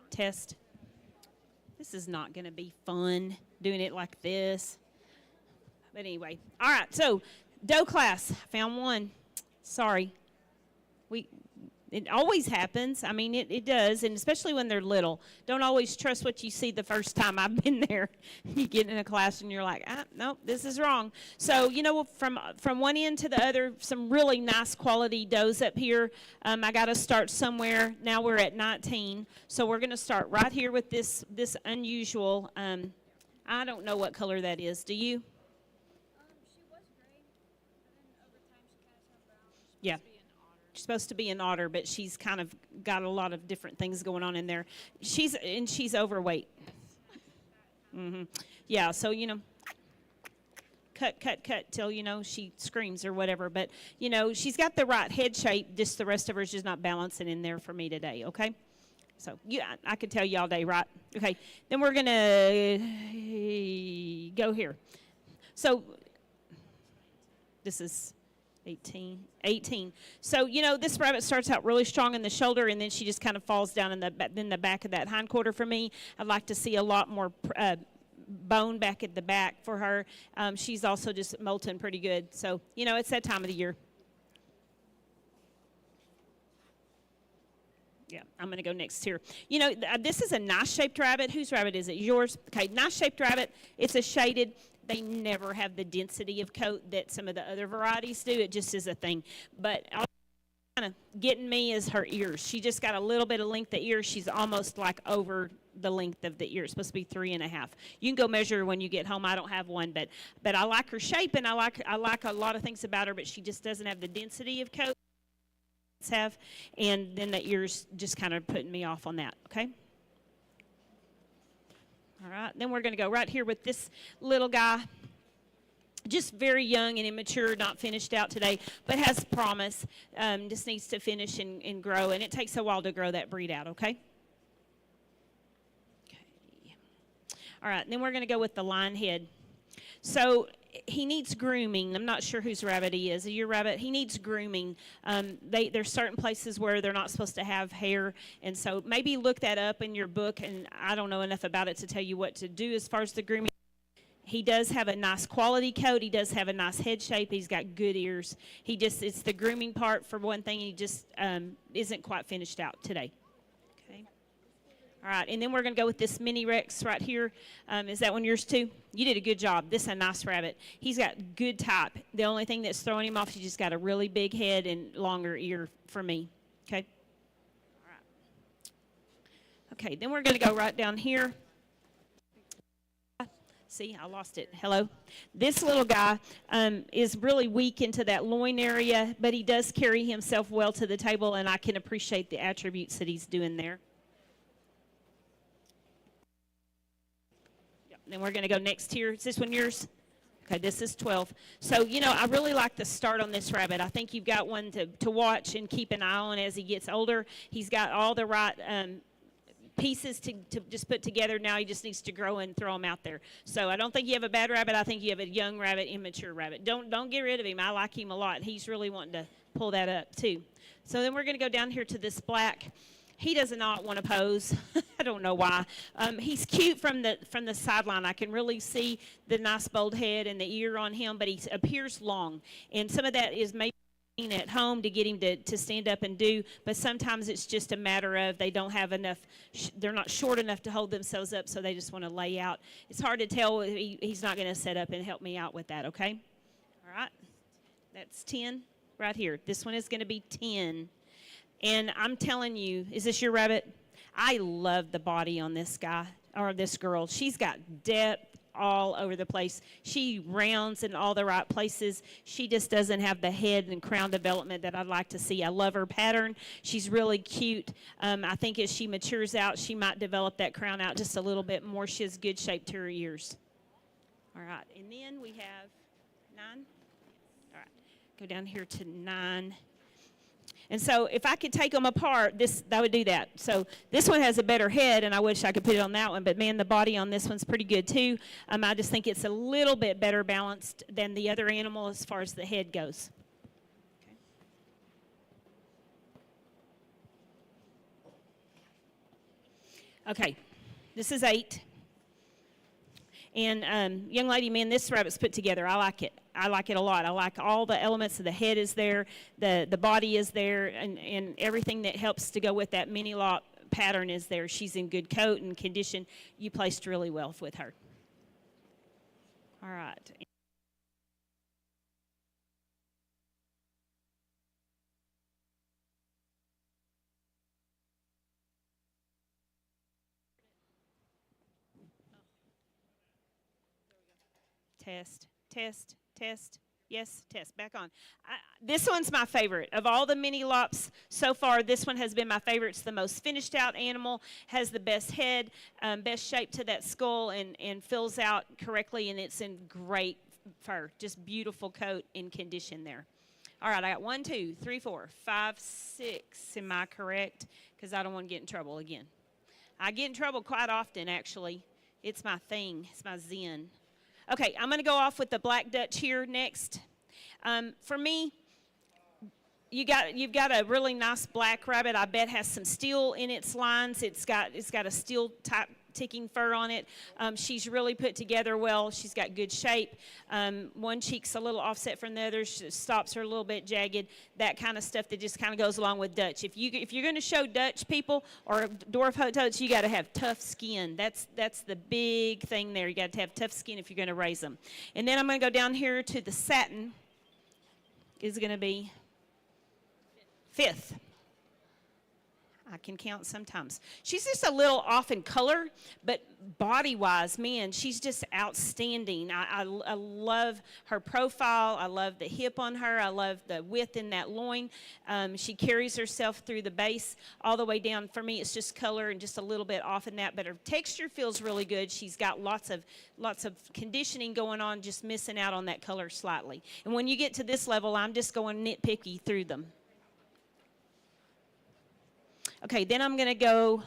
Test. This is not going to be fun doing it like this. But anyway, all right. So, doe class, found one. Sorry. It always happens. I mean, it does, and especially when they're little. Don't always trust what you see the first time. I've been there. You get in a class and you're like, nope, this is wrong. So, from one end to the other, some really nice quality does up here. I got to start somewhere. Now we're at 19. So we're going to start right here with this unusual. I don't know what color that is. Do you? She was gray, and then over time she kind of turned brown. Yeah. She's supposed to be an otter, but she's kind of got a lot of different things going on in there. She's overweight. Mm-hmm. Yeah, so, cut till, she screams or whatever. But, she's got the right head shape, just the rest of her is just not balancing in there for me today, okay? So, I could tell you all day, right? Okay, then we're going to go here. So, this is 18. So, this rabbit starts out really strong in the shoulder, and then she just kind of falls down in the back of that hindquarter for me. I'd like to see a lot more bone back at the back for her. She's also just molting pretty good. So, it's that time of the year. Yeah, I'm going to go next here. This is a nice-shaped rabbit. Whose rabbit is it? Yours? Okay, nice-shaped rabbit. It's a shaded. They never have the density of coat that some of the other varieties do. It just is a thing. But kind of getting me is her ears. She just got a little bit of length of ears. She's almost like over the length of the ear. It's supposed to be 3.5. You can go measure when you get home. I don't have one, but I like her shape, and I like a lot of things about her, but she just doesn't have the density of coat have, and then the ears just kind of putting me off on that, okay? All right, then we're going to go right here with this little guy. Just very young and immature, not finished out today, but has promise. Just needs to finish and grow, and it takes a while to grow that breed out, okay? Okay. All right, then we're going to go with the lion head. So he needs grooming. I'm not sure whose rabbit he is. Your rabbit, he needs grooming. There's certain places where they're not supposed to have hair, and so maybe look that up in your book, and I don't know enough about it to tell you what to do as far as the grooming. He does have a nice quality coat. He does have a nice head shape. He's got good ears. It's the grooming part for one thing. He just isn't quite finished out today. Okay. All right, and then we're going to go with this mini Rex right here. Is that one yours too? You did a good job. This is a nice rabbit. He's got good type. The only thing that's throwing him off, he just got a really big head and longer ear for me. Okay. All right. Okay, then we're going to go right down here. See, I lost it. Hello. This little guy is really weak into that loin area, but he does carry himself well to the table, and I can appreciate the attributes that he's doing there. Yep. Then we're going to go next here. Is this one yours? Okay, this is 12. So, I really like the start on this rabbit. I think you've got one to watch and keep an eye on as he gets older. He's got all the right pieces to just put together. Now he just needs to grow and throw them out there. So I don't think you have a bad rabbit. I think you have a young rabbit, immature rabbit. Don't get rid of him. I like him a lot. He's really wanting to pull that up too. So then we're going to go down here to this black. He does not want to pose. I don't know why. He's cute from the sideline. I can really see the nice bold head and the ear on him, but he appears long. And some of that is maybe at home to get him to stand up and do, but sometimes it's just a matter of they don't have enough, they're not short enough to hold themselves up, so they just want to lay out. It's hard to tell. He's not going to set up and help me out with that, okay? All right. That's 10 right here. This one is going to be 10. And I'm telling you, is this your rabbit? I love the body on this guy or this girl. She's got depth all over the place. She rounds in all the right places. She just doesn't have the head and crown development that I'd like to see. I love her pattern. She's really cute. I think as she matures out, she might develop that crown out just a little bit more. She has good shape to her ears. All right, and then we have 9. All right, go down here to 9. And so if I could take them apart, I would do that. So this one has a better head, and I wish I could put it on that one. But, man, the body on this one's pretty good, too. I just think it's a little bit better balanced than the other animal as far as the head goes. Okay. Okay, this is 8. And young lady, man, this rabbit's put together. I like it. I like it a lot. I like all the elements of the head is there, the body is there, and everything that helps to go with that mini lop pattern is there. She's in good coat and condition. You placed really well with her. All right. Test, test, test. Yes, test. Back on. This one's my favorite. Of all the mini lops so far, this one has been my favorite. It's the most finished out animal, has the best head, best shape to that skull, and fills out correctly, and it's in great fur. Just beautiful coat and condition there. All right, I got 1, 2, 3, 4, 5, 6. Am I correct? Because I don't want to get in trouble again. I get in trouble quite often, actually. It's my thing. It's my zen. Okay, I'm going to go off with the black Dutch here next. For me, you've got a really nice black rabbit. I bet has some steel in its lines. It's got a steel type ticking fur on it. She's really put together well. She's got good shape. One cheek's a little offset from the other. Stops her a little bit jagged. That kind of stuff that just kind of goes along with Dutch. If you're going to show Dutch people or dwarf Hototes, you got to have tough skin. That's the big thing there. You got to have tough skin if you're going to raise them. And then I'm going to go down here to the satin. Is going to be 5th. I can count sometimes. She's just a little off in color, but body-wise, man, she's just outstanding. I love her profile. I love the hip on her. I love the width in that loin. She carries herself through the base all the way down. For me, it's just color and just a little bit off in that, but her texture feels really good. She's got lots of conditioning going on, just missing out on that color slightly. And when you get to this level, I'm just going nitpicky through them. Okay, then I'm going to go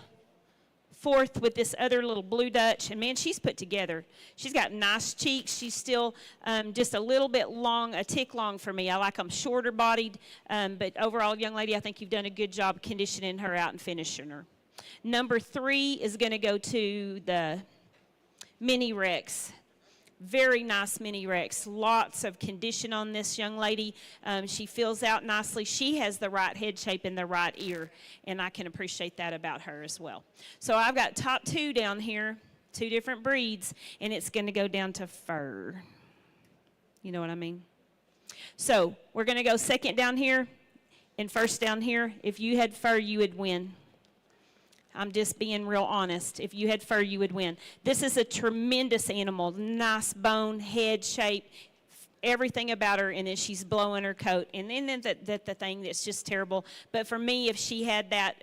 4th with this other little blue Dutch. And, man, she's put together. She's got nice cheeks. She's still just a little bit long, a tick long for me. I like them shorter bodied. But overall, young lady, I think you've done a good job conditioning her out and finishing her. Number 3 is going to go to the Mini Rex. Very nice Mini Rex. Lots of condition on this young lady. She fills out nicely. She has the right head shape and the right ear, and I can appreciate that about her as well. So I've got top 2 down here, 2 different breeds, and it's going to go down to fur. You know what I mean? So we're going to go 2nd down here and 1st down here. If you had fur, you would win. I'm just being real honest. If you had fur, you would win. This is a tremendous animal. Nice bone, head shape, everything about her, and then she's blowing her coat. And then the thing that's just terrible. But for me, if she had that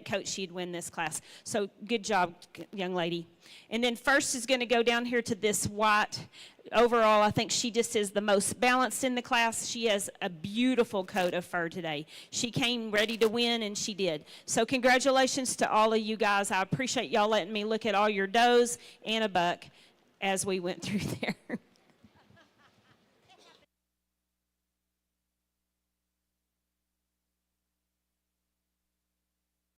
coat, she'd win this class. So good job, young lady. And then 1st is going to go down here to this white. Overall, I think she just is the most balanced in the class. She has a beautiful coat of fur today. She came ready to win, and she did. So congratulations to all of you guys. I appreciate y'all letting me look at all your does and a buck as we went through there.